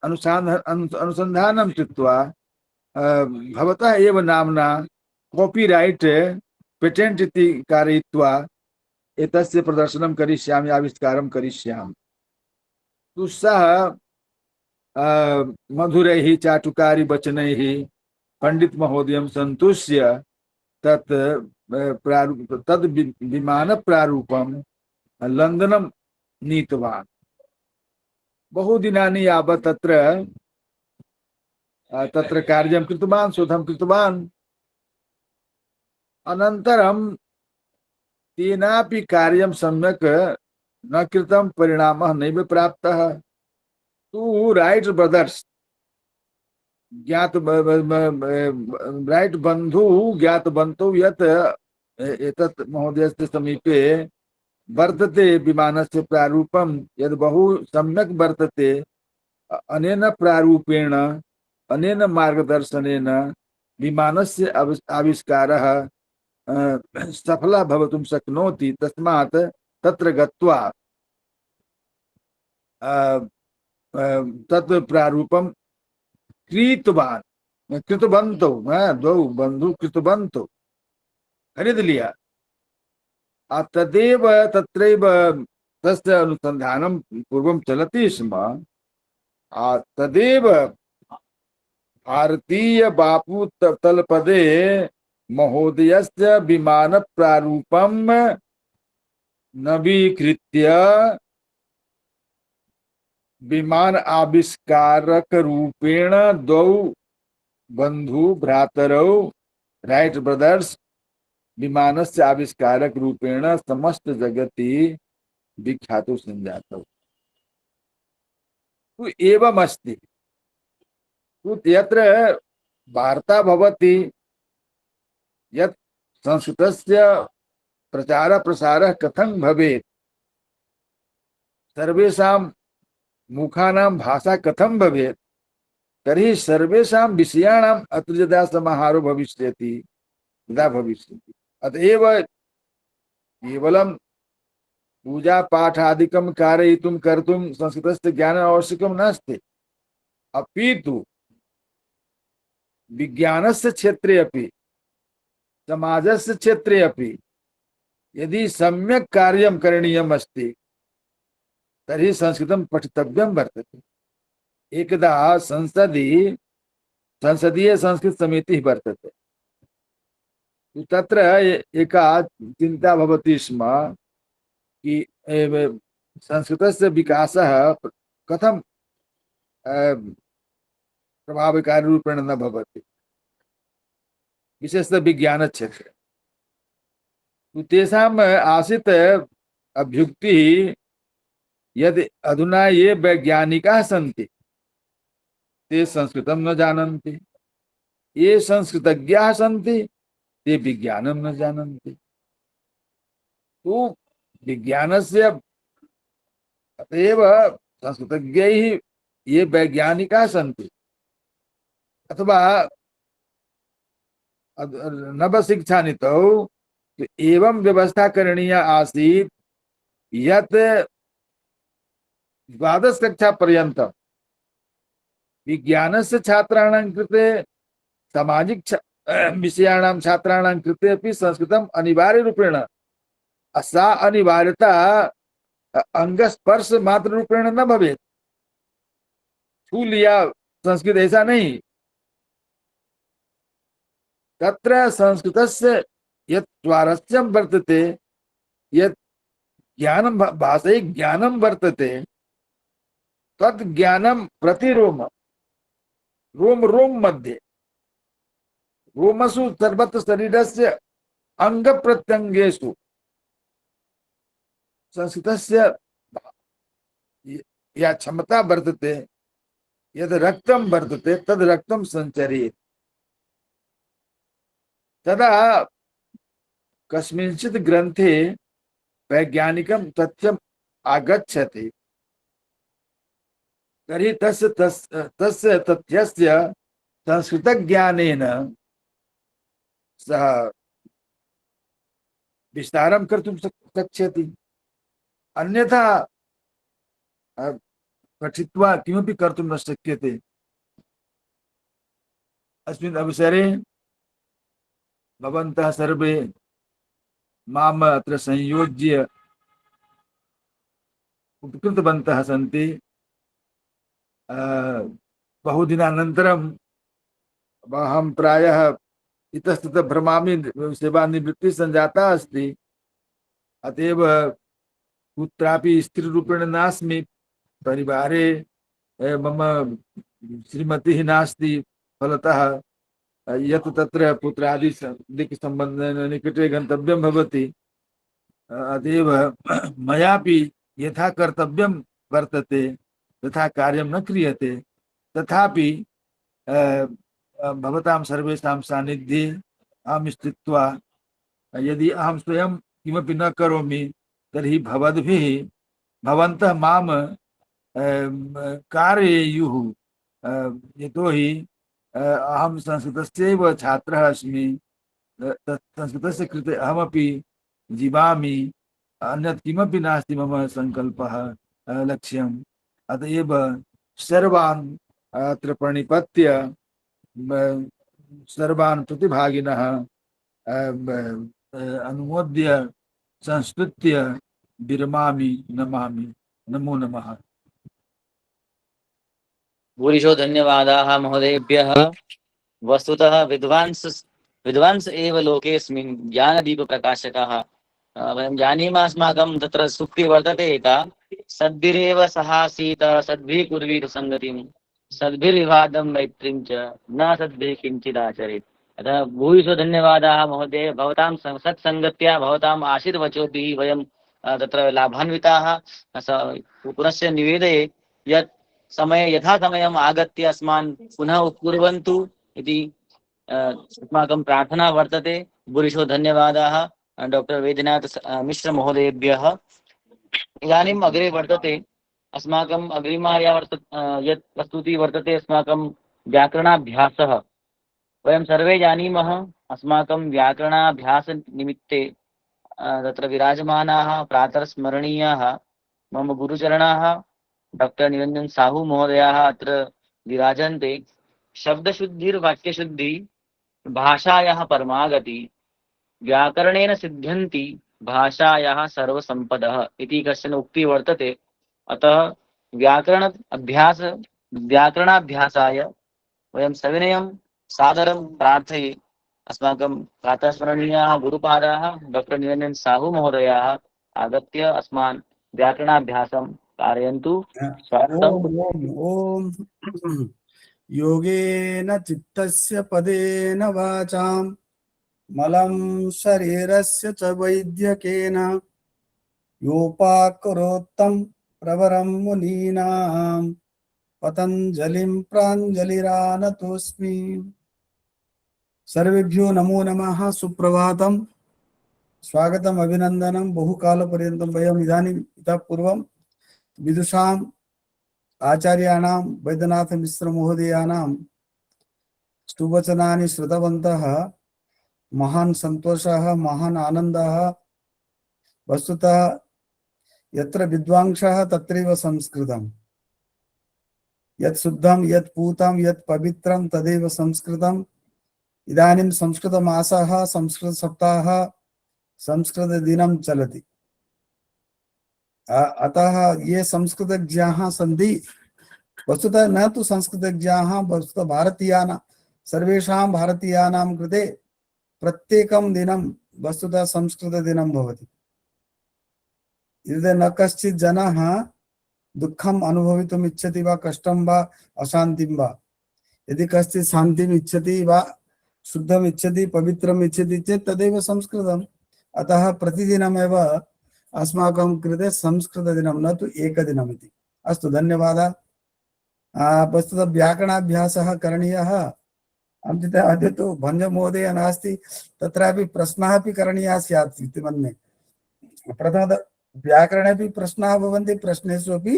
अनुसन्धानं कृत्वा भवतः एव नाम्ना कॉपीराइट पेटेंट इति कारयित्वा एतस्य प्रदर्शनं करिष्यामि, आविष्कारं करिष्यामि। तो सः मधुरैः चाटुकारी वचनैः पंडित महोदयं सन्तुष्य तत् तद विमान प्रारूपम लंदनम नीतवान् बहुदिनानि यावत् तत्र कार्यं कृतवान् शोधं कृतवान् अनन्तरं तेनापि कार्यं सम्यक् न कृतं परिणामः नैव प्राप्तः तु राइट ब्रदर्स ज्ञात राइट बंधु ज्ञातवन्तौ यत् एतत् महोदयस्य समीपे वर्तते विमानस्य प्रारूपं यद् बहु सम्यक् वर्तते अनेन प्रारूपेण अनेन मार्गदर्शनेन विमानस्य आविष्कारः सफलः भवितुं शक्नोति तस्मात् तत्र गत्वा तत् प्रारूपं कृतवान् कृतवन्तौ द्वौ बन्धु कृतवन्तौ खरीद लिया तदेव तत्रैव तस्य अनुसन्धानं पूर्वं चलति स्म तदेव भारतीय बापू तलपदे महोदयस्य विमान प्रारूपं नवीकृत्य विमान आविष्कारक रूपेण द्वौ बंधु भ्रातरौ राइट ब्रदर्स विमानस्य आविष्कारक रूपेण समस्त जगति विख्यातौ संजातौ तु एवमस्ति तु यत्र वार्ता भवति यत् संस्कृतस्य प्रचार प्रसारः कथं भवेत् सर्वेषां मुखानां भाषा कथं भवेत् तर्हि सर्वेषां विषयाणाम् अत्र यदा समाहारो भविष्यति तदा भविष्यति अतएव केवलं पूजा पाठादिकं कारयितुं कर्तुं संस्कृतस्य ज्ञानम् आवश्यकं नास्ति अपितु विज्ञानस्य क्षेत्रे अपि समाजस्य क्षेत्रे अपि यदि सम्यक् कार्यं करणीयम् अस्ति तर्हि संस्कृतं पठितव्यं वर्तते एकदा संसदीय संस्कृत समितिः वर्तते तत्र एका चिंता भवति स्म कि संस्कृतस्य विकासः कथं प्रभावकारी रूपेण न भवति विशेषतः विज्ञानक्षेत्रे तेषाम् आसीत् अभ्युक्तिः यद् अधुना ये वैज्ञानिकाः सन्ति ते संस्कृतं न जानन्ति ये संस्कृतज्ञाः सन्ति ते विज्ञानं न जानन्ति तो विज्ञानस्य अतएव संस्कृतज्ञैः ये वैज्ञानिकाः सन्ति अथवा नवशिक्षानीतौ एवं व्यवस्था करणीया आसीत् यत् द्वादश कक्षा पर्यन्तं विज्ञानस्य छात्राणां कृते सामाजिक विषयाणां छात्राणां कृते अपि संस्कृतम् अनिवार्यरूपेण सा अनिवार्यता अंगस्पर्श मात्र रूपेण न भवेत् छू लिया संस्कृत ऐसा नहीं तत्र संस्कृतस्य यत् स्वारस्यं वर्तते यत् ज्ञानं भाषायिक ज्ञानं वर्तते तत् ज्ञानं प्रतिरोम रोम रोम मध्ये रोमसु सर्वत्र शरीरस्य अंग प्रत्यंगेषु संस्कृतस्य या क्षमता वर्तते यद् रक्तं वर्तते तद् रक्तं संचरेत् तदा कस्मिंश्चित् ग्रन्थे वैज्ञानिकं तथ्यम् आगच्छति तर्हि तस्य तथ्यस्य संस्कृतज्ञानेन सः विस्तारं कर्तुं शक्ष्यति अन्यथा पठित्वा किमपि कर्तुं न शक्यते अस्मिन् अवसरे भवन्तः सर्वे माम् अत्र संयोज्य उपकृतवन्तः सन्ति बहुदिनानन्तरम् अहं प्रायः इतस्ततः भ्रमामि सेवानिवृत्तिः सञ्जाता अस्ति। अतएव कुत्रापि स्त्रीरूपेण नास्मि, परिवारे मम श्रीमतिः नास्ति, फलतः यत् तत्र पुत्रादि सम्बन्धेन निकटे गन्तव्यं भवति। अतएव मयापि यथा कर्तव्यं वर्तते तथा कार्यं न क्रियते, तथापि भवतां सर्वेषां सान्निध्ये अहं स्थित्वा यदि अहं स्वयं किमपि न करोमि तर्हि भवन्तः मां कारयेयुः। यतोहि अहं संस्कृतस्यैव छात्रः अस्मि, संस्कृतस्य कृते अहमपि जीवामि, अन्यत् किमपि नास्ति मम संकल्पः लक्ष्यम्। अतएव सर्वान् अत्र प्रणिपत्य सर्वान् प्रतिभागिनः अनुमोद्य संस्तुत्य विरमामि, नमामि। नमो नमः। भूरिशो धन्यवादाः महोदयेभ्यः। वस्तुतः विद्वांस एव लोकेऽस्मिन् ज्ञानदीपप्रकाशकाः। वयं जानीमः, अस्माकं तत्र सूक्तिः वर्तते एका, सद्भिरेव सहासीत सद्भिः कुर्वीत संगतिं सद्भिर्विवादं मैत्रीं च न सद्भिः किञ्चिदाचरेत्। अतः भूयिशो धन्यवादाः महोदय। भवतां सत्सङ्गत्या भवताम् आशीर्वचोभिः वयं तत्र लाभान्विताः। पुनश्च निवेदये यत् यथा समयम् आगत्य अस्मान् पुनः उपकुर्वन्तु इति अस्माकं प्रार्थना वर्तते। भूरिशो धन्यवादाः डॉक्टर वैद्यनाथ मिश्र महोदयेभ्यः। इदानीम् अग्रे वर्तते अस्माकम् अग्रिमा यत् प्रस्तुतिः वर्तते अस्माकं व्याकरणाभ्यासः। वयं सर्वे जानीमः, अस्माकं व्याकरणाभ्यासनिमित्ते तत्र विराजमानाः प्रातःस्मरणीयाः मम गुरुचरणाः डॉक्टर निरंजन साहू महोदयाः अत्र विराजन्ते। शब्दशुद्धिर्वाक्यशुद्धि भाषायाः परमागति व्याकरणेन सिद्ध्यन्ति भाषायाः सर्वसम्पदः इति कश्चन उक्तिः वर्तते। अतः व्याकरणाभ्यासाय वयं सविनयं सादरं प्रार्थये। अस्माकं प्रातःस्मरणीयाः गुरुपादाः डॉक्टर निरंजन साहू महोदयाः आगत्य अस्मान् व्याकरणाभ्यासं कारयन्तु। स्वागतम्। ओम योगेन चित्तस्य पदेन वाचां मलं शरीरस्य च वैद्यकेन योपाकरोत्तं प्रवरं मुनीनां पतञ्जलिं प्राञ्जलिरानतोऽस्मि। सर्वेभ्यो नमो नमः। सुप्रभातं, स्वागतम्, अभिनन्दनं। बहुकालपर्यन्तं वयम् इतः पूर्वं विदुषाम् आचार्याणां वैद्यनाथ मिश्र महोदयानां सुवचनानि श्रुतवन्तः। महान् सन्तोषः, महान् आनन्दः। वस्तुतः यत्र विद्वांसः तत्रैव संस्कृतम्। यत् शुद्धं, यत् पूतं, यत् पवित्रं तदेव संस्कृतम्। इदानीं संस्कृतमासः, संस्कृतसप्ताहः, संस्कृतदिनं चलति। अतः ये संस्कृतज्ञाः सन्ति, वस्तुतः न तु संस्कृतज्ञाः, वस्तुतः भारतीयानां, सर्वेषां भारतीयानां कृते प्रत्येकं दिनं वस्तुतः संस्कृतदिनं भवति। यदि न कश्चित् जनः दुःखम् अनुभवितुम् इच्छति वा, कष्टं वा, अशान्तिं वा, यदि कश्चित् शान्तिम् इच्छति वा, शुद्धम् इच्छति, पवित्रम् इच्छति चेत् तदेव संस्कृतम्। अतः प्रतिदिनमेव अस्माकं कृते संस्कृतदिनं, न तु एकदिनमिति। अस्तु, धन्यवादः। वस्तुतः व्याकरणाभ्यासः करणीयः। अद्य तु भञ्जमहोदय नास्ति, तत्रापि प्रश्नः अपि करणीयः स्यात् इति मन्ये। प्रथमतः व्याकरणेपि प्रश्नाः भवन्ति, प्रश्नेषु अपि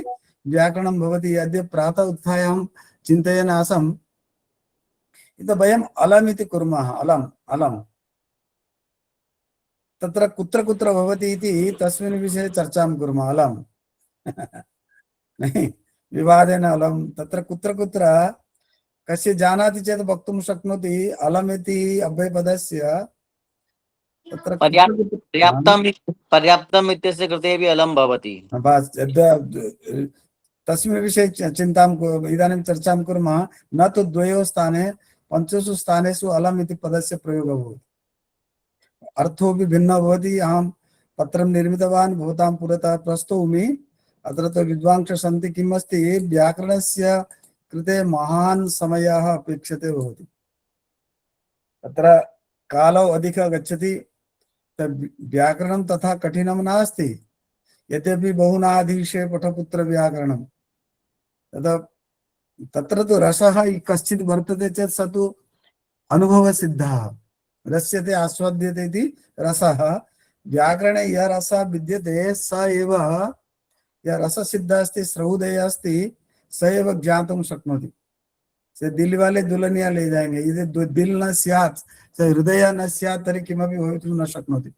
व्याकरणं भवति। अद्य प्रातः उत्थाय अहं चिन्तयन् आसम्, इतः वयम् अलम् इति कुर्मः। अलम् तत्र कुत्र कुत्र भवति इति तस्मिन् विषये चर्चां कुर्मः। अलम् विवादेन अलम् तत्र कुत्र कुत्र कस्य जानाति चेत् वक्तुं शक्नोति। अलम् इति अव्ययपदस्य तत्र पर्याप्तम् इत्यस्य कृते अपि अलं भवति। तस्मिन् विषये चिन्तां इदानीं चर्चां कुर्मः। न तु द्वयोः स्थाने पंचसु स्थानेषु अलम् इति पदस्य प्रयोगः भवति। अर्थोऽपि भिन्नः भवति। अहं पत्रं निर्मितवान्, भवतां पुरतः प्रस्तौमि। अत्र तु विद्वांसः सन्ति, किम् अस्ति, व्याकरणस्य कृते महान् समयः अपेक्षते भवति। तत्र कालौ अधिकः गच्छति। व्याकरणं तथा कठिनं नास्ति, यद्यपि बहुनाधीशे पठपुत्र व्याकरणं। तत्र तु रसः कश्चित् वर्तते चेत् स तु अनुभवसिद्धः, रस्यते आस्वाद्यते इति रसः। व्याकरणे यः रसः विद्यते स एव, यः रससिद्धः अस्ति, श्रौदयः अस्ति, स एव ज्ञातुं शक्नोति। से दिल वाले दुल्हनिया ले जाएंगे, यदि दिल न स्यात्, से हृदय न स्यात्, तर्हि किमपि भवितुं न शक्नोति।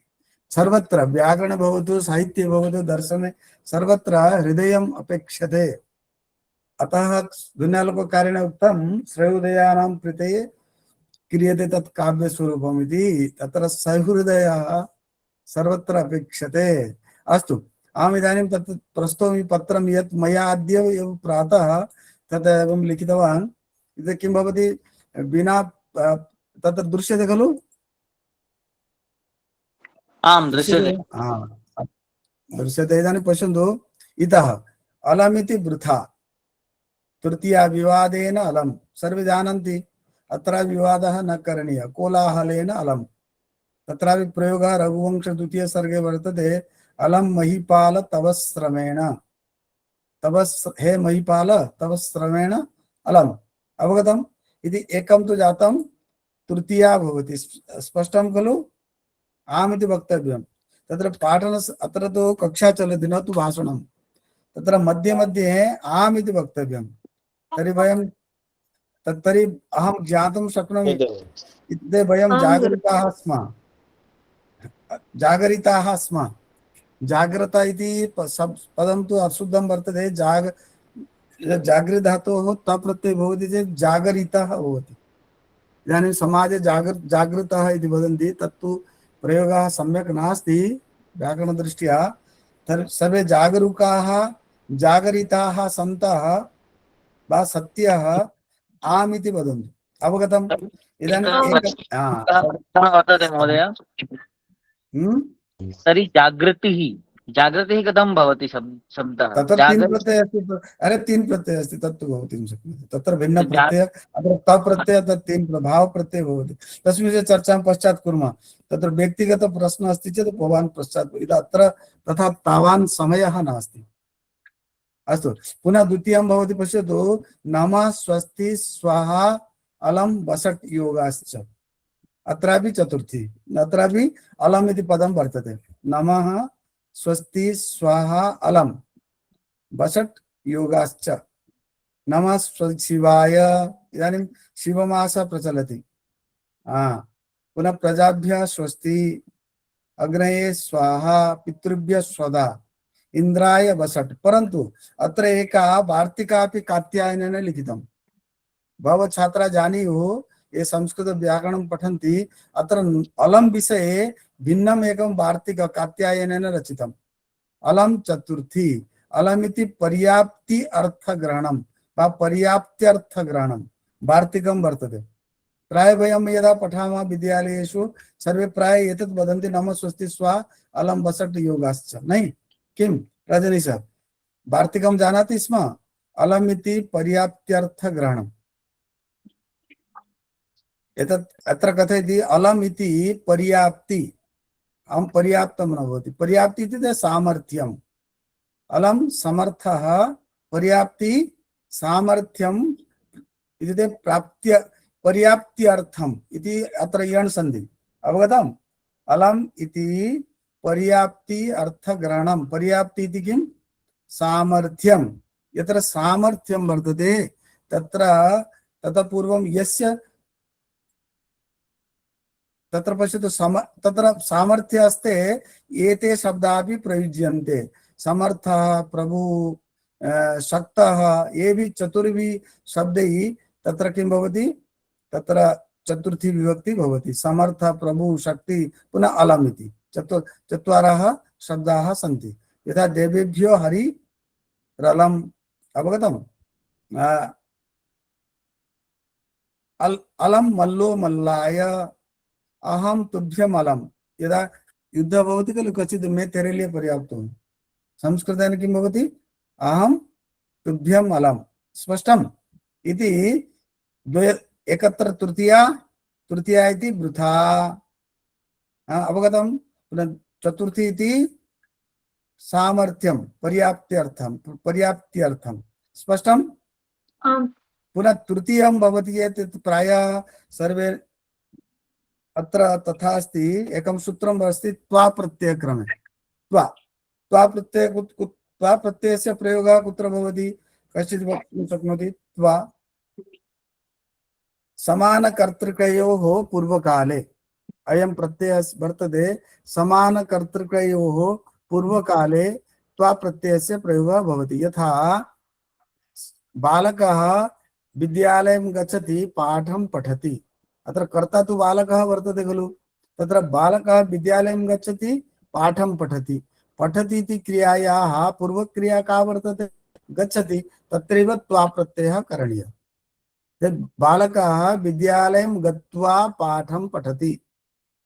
सर्वत्र व्याकरण भवतु, साहित्ये भवतु, दर्शने, सर्वत्र हृदयम् अपेक्षते। अतः ध्वन्यालोककारेण उक्तं श्रेयोदयानां कृते क्रियते तत् काव्यस्वरूपम् इति। तत्र सहृदयः सर्वत्र अपेक्षते। अस्तु, अहम् इदानीं तत् प्रस्तौमि पत्रं यत् मया अद्य एव प्रातः तत् एवं लिखितवान्। इति किं भवति, विना तत्र दृश्यते खलु? आम्, दृश्यते। दृश्यते। इदानीं पश्यन्तु, इतः अलमिति वृथा, तृतीया विवादेन अलम्। सर्वे जानन्ति अत्र विवादः न करणीयः, कोलाहलेन अलम्। तत्रापि प्रयोगः रघुवंश द्वितीय सर्गे वर्तते, अलम् महीपाल तव श्रमेण, तव हे महीपाल तव श्रमेण अलम्। अवगतम् इति एकं तु जातं, तृतीया भवति। स्पष्टं खलु? आम् इति वक्तव्यं। तत्र पाठन, अत्र तु कक्षा चलति, न तु भाषणं। तत्र मध्ये मध्ये आम् इति वक्तव्यं। तर्हि वयं तर्हि अहं ज्ञातुं शक्नोमि, इत्युक्ते वयं जागरिताः स्मः, जागरिताः स्मः। जाग्रता इति पदं तु अशुद्धं वर्तते। जागृत धातोः तप्रत्ययः भवति चेत् जागरितः भवति। इदानीं समाजे जागृतः इति वदन्ति, तत्तु प्रयोगः सम्यक् नास्ति व्याकरणदृष्ट्या। सर्वे जागरूकाः, जागरिताः सन्तः वा सत्यः आम् इति वदन्तु। अवगतम्? इदानीं वर्तते महोदय। तर्हि जागृतिः कथं भवति शब्दः? तत्र तीन प्रत्यय अस्ति। अरे तीन प्रत्यय अस्ति, तत्तु भवितुं शक्नोति। तत्र भिन्न प्रत्यय, अत्र त प्रत्यय, तत् तीन भाव प्रत्यय भवति। तस्मिन् विषये चर्चां पश्चात् कुर्मः। तत्र व्यक्तिगत प्रश्नः अस्ति चेत् भवान् पश्चात्, अत्र तथा तावान् समयः नास्ति। अस्तु, पुनः द्वितीयं भवति, पश्यतु, नमः स्वस्ति स्वाहा अलम् वसट् योगाश्च। अत्रापि चतुर्थी, अत्रापि अलम् इति पदं वर्तते। नमः स्वस्ति स्वाहा अलम् वसट् योगाश्च। नमः शिवाय, इदानीं शिवमासः प्रचलति। पुनः प्रजाभ्यः स्वस्ति, अग्नये स्वाहा, पितृभ्यः स्वधा, इंद्राय वसट्। परन्तु अत्र एका वार्तिका अपि कात्यायनेन लिखितं। बहवः छात्राः जानीयुः, ये संस्कृत व्याकरणं पठन्ति, अत्र अलम् विषये भिन्नम् एकं वार्तिका कात्यायनेन रचितम्। अलम् चतुर्थी, अलमिति पर्याप्ति अर्थग्रहणं वा पर्याप्त्यर्थग्रहणं वार्तिकं वर्तते। प्राय वयं यदा पठामः विद्यालयेषु, सर्वे प्राय एतत् वदन्ति, नमः स्वस्ति स्वाहा अलम् वसट् योगाश्च। नहीं किं रजनी सर, वार्तिकं जानाति स्म? अलमिति पर्याप्त्यर्थग्रहणम्। एतत् अत्र कथयति, अलम् इति पर्याप्ति, अहं पर्याप्तं न भवति। पर्याप्ति इत्युक्ते सामर्थ्यम्। अलम् समर्थः, पर्याप्ति सामर्थ्यम् इत्युक्ते प्राप्त्य पर्याप्त्यर्थम् इति अत्र यण् सन्धि। अवगतम्? अलम् इति पर्याप्ति अर्थग्रहणं। पर्याप्ति इति किं? सामर्थ्यं। यत्र सामर्थ्यं वर्तते तत्र ततः पूर्वं यस्य, तत्र पश्यतु, तत्र सामर्थ्य अस्ते एते शब्दाः प्रयुज्यन्ते। समर्थः, प्रभु, शक्तः, ये भी चतुर्भिः शब्दैः तत्र किं भवति? तत्र चतुर्थी विभक्ति भवति। समर्थ, प्रभु, शक्ति, पुनः अलम् इति चत्वारः शब्दाः सन्ति। यथा देवेभ्यो हरि रलम्। अवगतम्? अलम मल्लो मल्लाय अहम तुभ्यम अलम। यदा युद्ध भवति खलु क्वचित् मे तेरे लिए पर्याप्त हूँ, संस्कृतेन किं भवति? अहम तुभ्यम अलम। स्पष्टम् इति द्वय एकत्र तृतीया तृतीया इति वृथा अवगतं। पुनः चतुर्थी इति सामर्थ्यं पर्याप्त्यर्थं स्पष्टं। आम् पुनः तृतीयं भवति चेत् प्रायः सर्वे अत्र तथा अस्ति। एकं सूत्रम् अस्ति त्वा प्रत्ययक्रमे। त्वा प्रत्ययस्य प्रयोगः कुत्र भवति? कश्चित् वक्तुं शक्नोति? त्वा समानकर्तृकयोः पूर्वकाले अयं प्रत्ययः वर्तते। समानकर्तृकयोः पूर्वकाले त्वा प्रत्ययस्य प्रयोगः भवति। यथा बालकः विद्यालयं गच्छति, पाठं पठति। अत्र कर्ता तु बालकः वर्तते खलु। तत्र बालकः विद्यालयं गच्छति, पाठं पठति। पठति इति क्रियायाः पूर्वक्रिया का वर्तते? गच्छति। तत्रैव त्वा प्रत्ययः करणीयः। बालकः विद्यालयं गत्वा पाठं पठति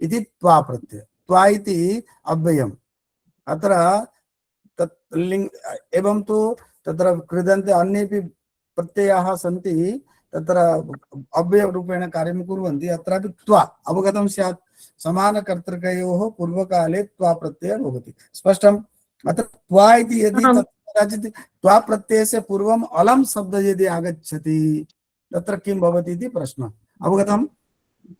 इति त्वा प्रत्ययः। त्वा इति अव्ययम्। अत्र तत् लिङ्ग् एवं तु तत्र कृदन्ते अन्येपि प्रत्ययाः सन्ति, तत्र अव्ययरूपेण कार्यं कुर्वन्ति। अत्रापि त्वा अवगतं स्यात्। समानकर्तृकयोः पूर्वकाले त्वा प्रत्ययः भवति। स्पष्टम्। अत्र त्वा इति यदि कदाचित् त्वा प्रत्ययस्य पूर्वम् अलम् शब्दः यदि आगच्छति तत्र किं भवति इति प्रश्नः। अवगतम्।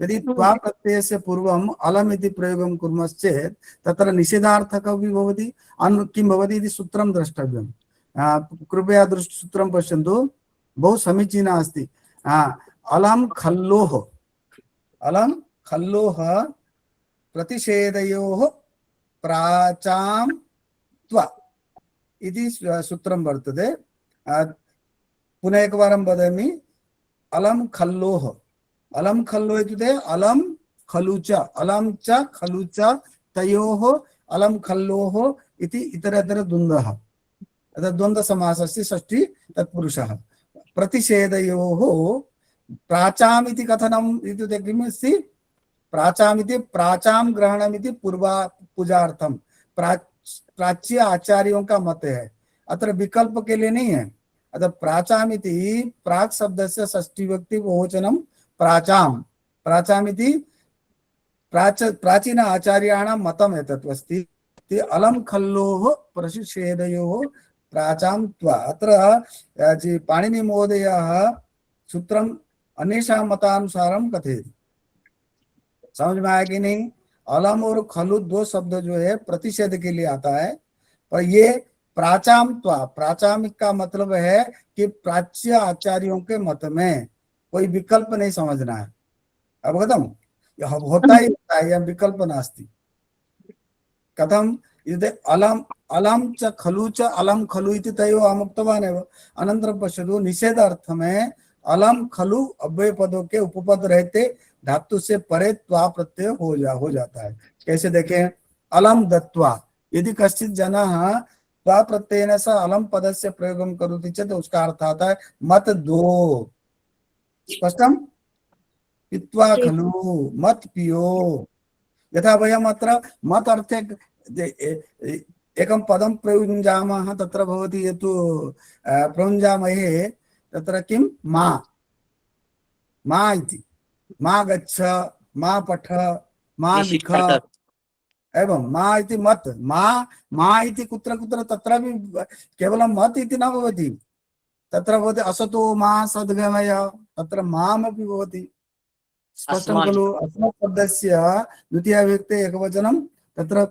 यदि त्वा प्रत्ययस्य पूर्वम् अलम् इति प्रयोगं कुर्मश्चेत् तत्र निषेधार्थकः भवति। किं भवति इति सूत्रं द्रष्टव्यं। कृपया सूत्रं पश्यन्तु, बहु समीचीना अस्ति। अलम् खल्लोः प्रतिषेधयोः प्राचां त्वा इति सूत्रं वर्तते। पुनः एकवारं वदामि। अलम् खल्लोः इत्युक्ते अलम् खलु च तयोः अलम् खल्लोः इति इतरेतर द्वन्द्वः। द्वन्द्वसमासस्य षष्ठी तत्पुरुषः। प्रतिषेधयोः प्राचाम् इति कथनम् इत्युक्ते किम् अस्ति? प्राचाम् इति प्राचां ग्रहणम् इति पूजार्थम प्राच्य आचार्यों का मत है। अत्र विकल्प के लिए नहीं है। अतः प्राचाम् इति प्राक् शब्दस्य षष्ठी विभक्ति बहुवचनं प्राचाम् इति प्राचीन आचार्याणां मतम् एतत् अस्ति। अलम् खल्लोः प्रतिषेधयोः प्राचां त्वा। अत्र पाणिनि महोदयः सूत्रम् अन्येषां मतानुसारं कथयति। समझ में आया कि नहीं? अलम और खलु दो शब्द जो है प्रतिषेध के लिए आता है, पर ये प्राचाम त्वा, प्राचाम का मतलब है कि प्राच्य आचार्यों के मत में कोई विकल्प नहीं समझना है। अवगतम? यह होता ही होता है, यह विकल्प नास्ति। कथम? यदि अलम च अलम खलु इति तयो अमुक्तवान् एव। अनन्तरं पश्यतु, निषेधार्थ में अलम खलु अव्यय पदों के उपपद रहते धातु से परे त्वा प्रत्यय हो जाता है। कैसे देखें? अलम दत्वा, यदि कश्चित् जनः त्वा प्रत्ययेन सह अलम पदस्य प्रयोगं करोति चेत् उसका अर्थ आता है मत दो। स्पष्टं? पित्वा खलु, मत पियो। यथा वयम् अत्र मत अर्थे एकं पदं प्रयुञ्जामः, तत्र भवति यत् प्रयुञ्जामहे तत्र किं मा इति। मा गच्छ, मा पठ, मा लिख, एवं मा इति मत। मा इति कुत्र कुत्र तत्रापि केवलं मत इति न भवति। तत्र भवति असतो मा सद्गमय, तत्र मामपि भवति। स्पष्टं खलु? अस्मत् शब्दस्य द्वितीया विभक्ते एकवचनं, तत्र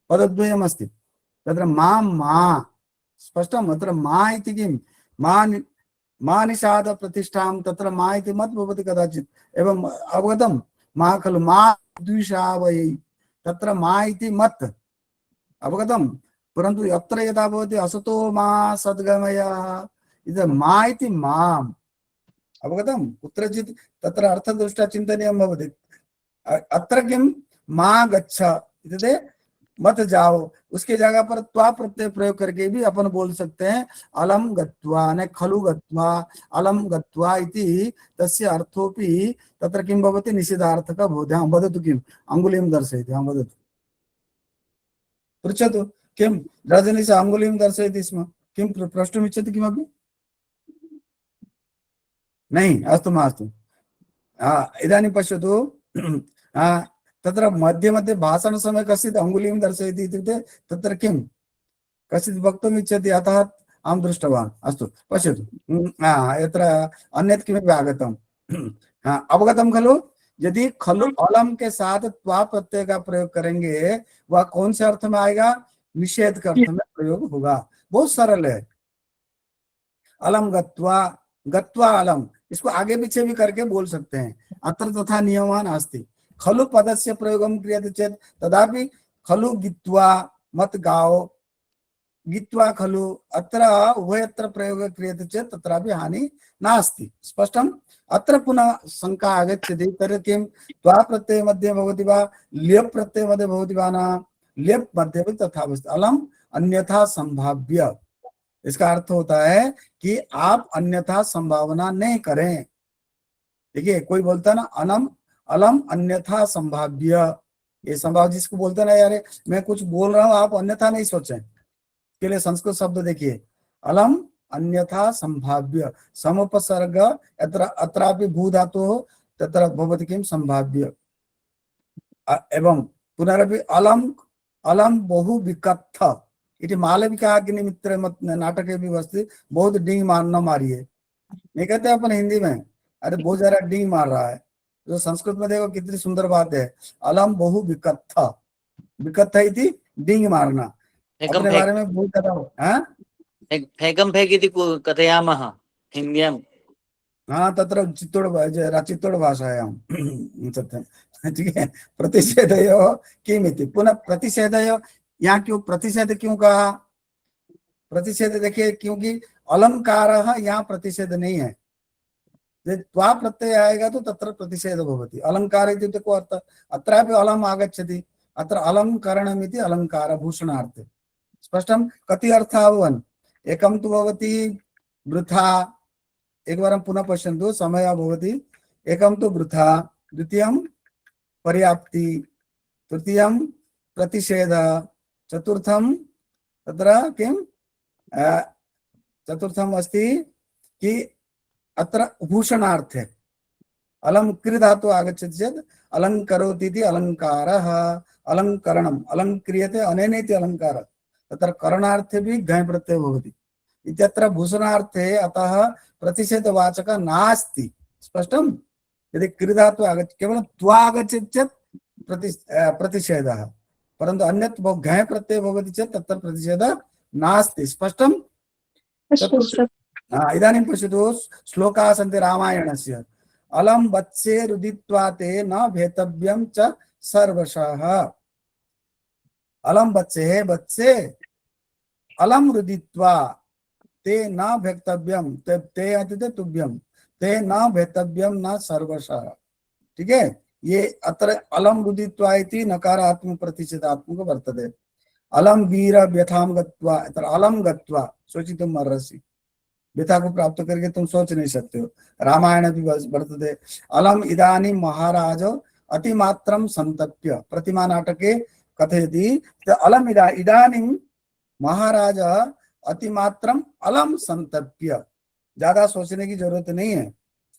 पदद्वयम् अस्ति। तत्र मा स्पष्टम्। अत्र मा इति किं? मा निषाद प्रतिष्ठां, तत्र मा इति मत् भवति कदाचित्। एवं अवगतं? मा खलु मा द्विषावयै, तत्र मा इति मत्। अवगतं? परन्तु अत्र यदा भवति असतो मा सद्गमय, इति मा इति माम्। अवगतं? कुत्रचित् तत्र अर्थदृष्ट्या चिन्तनीयं भवति। अत्र किं? मा गच्छ इत्युक्ते मत जाओ, उसके जगह पर त्वा प्रत्यय प्रयोग करके भी अपन बोल सकते हैं अलम गत्वा ने खलु गत्वा अलम गत्वा इति तस्य अर्थोपि तत्र किं भवति निषेधार्थक भवति। वदतु किम् अङ्गुलीं दर्शयति, वदतु पृच्छतु किं रजनी से अङ्गुलीं दर्शयति स्म, किं प्रष्टुमिच्छति किमपि नहीं? अस्तु मास्तु। इदानीं पश्यतु तत्र मध्ये मध्ये भाषण समय कश्चित् अङ्गुलीं दर्शयति इत्युक्ते तत्र किं कश्चित् वक्तुम् इच्छति, अतः अहं दृष्टवान्। अस्तु पश्यतु यत्र अन्यत् किमपि आगतम् अवगतं खलु। यदि खलु अलम के साथ त्वा प्रत्यय का प्रयोग करेंगे वह कौन से अर्थ में आएगा? निषेध के अर्थ में प्रयोग होगा। बहुत सरल है। अलम गत्वा, गत्वा अलम, इसको आगे पीछे भी करके बोल सकते हैं। अत्र तथा नियमान अस्ति। खलु पदस्य प्रयोगं क्रियते चेत् तदापि खलु गित्वा मत गाओ, गित्वा खलु अत्र उभयत्र प्रयोगः क्रियते चेत् तत्रापि हानि नास्ति। स्पष्टम्? अत्र पुनः शंका आगच्छति तर्हि किं त्वा प्रत्यय मध्ये भवति वा ल्यप् प्रत्यय मध्ये भवति वा न? ल्यप् मध्ये भी तथा अस्ति। अलम अन्यथा संभाव्य, इसका अर्थ होता है कि आप अन्यथा संभावना नहीं करें। देखिए कोई बोलता है ना अनम अलम अन्यथा संभाव्य, ये संभाव जिसको बोलते हैं ना यार मैं कुछ बोल रहा हूं आप अन्यथा नहीं सोचें, के लिए संस्कृत शब्द देखिए अलम अन्यथा संभाव्य, समुपसर्ग अत्रापि भू धातु तत्र भवति किं संभाव्य। एवं पुनरपि अलम अलम बहु विकत्थ इति मालविकाग्निमित्र नाटके भी वस्ति बहुत डिंग मारना मारिए, नहीं कहते अपन हिंदी में, अरे बहुत ज्यादा डिंग मार रहा है। जो संस्कृत में देखो कितनी सुंदर बात है, अलम बहु विकत्थ, विकत्थ इति डिंग मारना, अपने बारे में बहुत ज्यादा फेकं फेक इति कथयामः हिन्द्यां। हाँ तत्र चित्तोड भाषायां सत्यं, ठीक है। प्रतिषेधयो किमिति, पुनः प्रतिषेधयो, यहाँ क्यों प्रतिषेध क्यों कहा? प्रतिषेध देखिए क्योंकि अलंकार यहाँ प्रतिषेध नहीं है। त्वा प्रत्यय आएगा तो तत्र प्रतिषेध भवति। अलंकार इत्युक्ते को अर्थ, अत्रापि अलम आगच्छति, अत्र अलंकरणमिति अलंकार भूषणार्थे। स्पष्टं? कति अर्थाः भवन्? एकं तु भवति वृथा, एकवारं पुनः पश्यन्तु समय भवति। एकं तु वृथा, द्वितीयं पर्याप्ति, तृतीयं प्रतिषेध, चतुर्थं तत्र किं चतुर्थम् अस्ति कि अत्र भूषणार्थे अलम क्रि धातु आगच्छति चेत् अलङ्करोति इति अलङ्कारः, अलङ्करणम् अलङ्क्रियते अनेनेति अलङ्कारः, तत्र करणार्थे भी घञ् प्रत्यय भवति इत्यत्र भूषणार्थे, अतः प्रतिषेधवाचक नास्ति। स्पष्टं? यदि क्रि धातु आगच्छति केवलं त्वा आगच्छति चेत् प्रतिषेधः, परन्तु अन्यत् घञ् प्रत्यय भवति चेत् तत्र प्रतिषेधः नास्ति। स्पष्टं? इदानीं पश्यतु श्लोकाः सन्ति रामायणस्य। अलम वत्से रुदित्वा ते न भेतव्यं च सर्वशः। अलम वत्से, हे वत्से, अलम रुदित्वा ते न भेतव्यं, ते अतिथे तुभ्यं, ते न भेतव्यं न सर्वशः। ठीक है, ये अत्र अलम रुदित्वा इति नकारात्मक प्रतिषेधात्मक वर्तते। अलम वीर व्यथां गत्वा, अत्र अलम गत्वा सोचितुम् अर्हसि, व्यथा को प्राप्त करके तुम सोच नहीं सकते हो। रामायण भी वर्तते। अलम इदानीं महाराज अतिमात्रं संतप्य, प्रतिमा नाटके कथयति अलम इदानीं महाराज अतिमात्रं अलम संतप्य, ज्यादा सोचने की जरूरत नहीं है।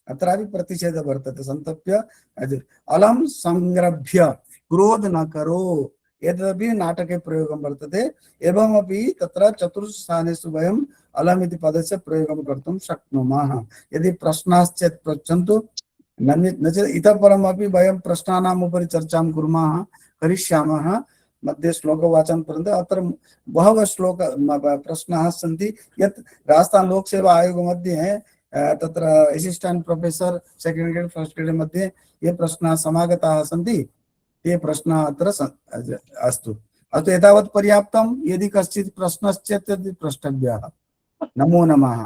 अत्र भी प्रतिषेध वर्तते, संतप्य अलम संग्रभ्य, क्रोध न करो, एतदपि नाटके प्रयोगं वर्तते। एवमपि तत्र चतुर्स्थानेषु वयम् अलम् इति पदस्य प्रयोगं कर्तुं शक्नुमः। यदि प्रश्नाश्चेत् पृच्छन्तु, न चेत् इतः परमपि वयं प्रश्नानाम् उपरि चर्चां कुर्मः, करिष्यामः। मध्ये श्लोकवाचन पर्यन्तं अत्र बहवः श्लोक प्रश्नाः सन्ति यत् राजस्थान लोक सेवा आयोग मध्ये तत्र assistant professor second grade first grade मध्ये ये प्रश्नाः समागताः सन्ति। ये प्रश्न अत्र अस्तु अस्तु एतावत् पर्याप्तं। यदि कश्चित् प्रश्नश्चेत् तद् प्रष्टव्यः। नमो नमः।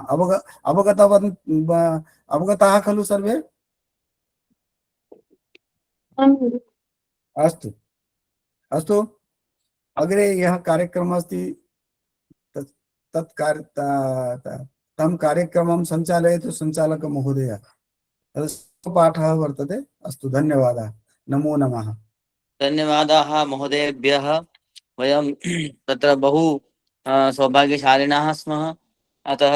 अवगताः खलु सर्वे? अस्तु अस्तु अग्रे यः कार्यक्रमः अस्ति तं कार्यक्रमं सञ्चालयतु सञ्चालकमहोदय। पाठः वर्तते। अस्तु, धन्यवादः। नमो नमः। धन्यवादाः महोदयेभ्यः। वयं तत्र बहु सौभाग्यशालिनः स्मः। अतः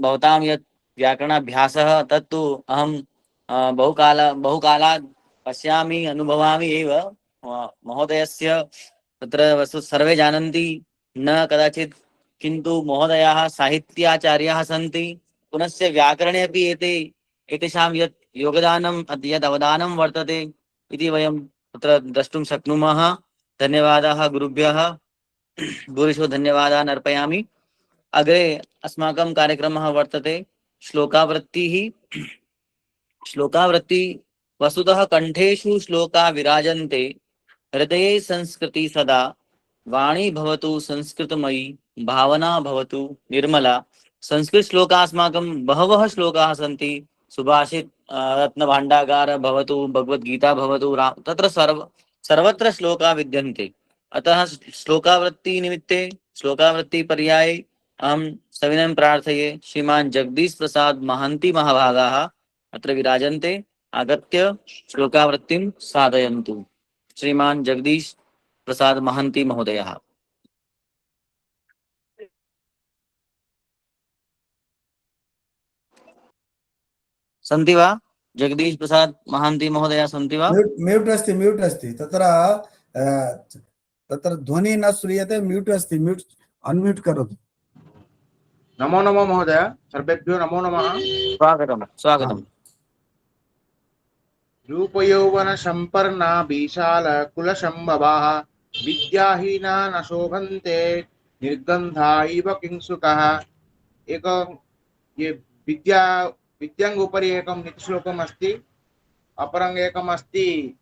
भवतां यत् व्याकरणाभ्यासः तत्तु अहं बहुकालात् पश्यामि, अनुभवामि एव। महोदयस्य तत्र वस्तु सर्वे जानन्ति न कदाचित्, किन्तु महोदयाः साहित्याचार्याः सन्ति। पुनश्च व्याकरणे अपि एतेषां यत् योगदानं यद् अवदानं वर्तते इति वयं तत्र द्रष्टुं शक्नुमः। धन्यवादाः गुरुभ्यः। भूरिशो धन्यवादान् अर्पयामि। अग्रे अस्माकं कार्यक्रमः वर्तते श्लोकावृत्तिः। श्लोकावृत्ति वस्तुतः कंठेषु श्लोका विराजन्ते, हृदये संस्कृति सदा, वाणी भवतु संस्कृतमयी, भावना भवतु निर्मला। संस्कृत श्लोका अस्माकं बहवः श्लोकाः सन्ति। सुभाषित रत्नभाण्डागार भवतु, भगवद्गीता भवतु, तत्र सर्वत्र श्लोका विद्यन्ते। अतः श्लोकावृत्ति निमित्ते, श्लोकावृत्ति पर्याये अहं सविनयं प्रार्थये, श्रीमान् जगदीश प्रसाद महान्ति महाभागाः अत्र विराजन्ते, आगत्य श्लोकावृत्तिं साधयन्तु। श्रीमान् जगदीश प्रसाद महान्ति महोदयः। सन्ति वा? जगदीश प्रसाद महान्ति महोदय सन्ति वा? म्यूट् अस्ति तत्र ध्वनि न श्रूयते। म्यूट् अस्ति, अनम्यूट करोतु। नमो नमः महोदय, सर्वेभ्यो नमो नमः। स्वागतम् स्वागतम्। रूपयौवन संपन्ना विशाल कुल संभवाः, विद्याहीना न शोभन्ते निर्गन्धा इव किंसुकाः। एक ये विद्यांग उपरि एकं नीतिश्लोकम् अस्ति। अपरं एकम् अस्ति,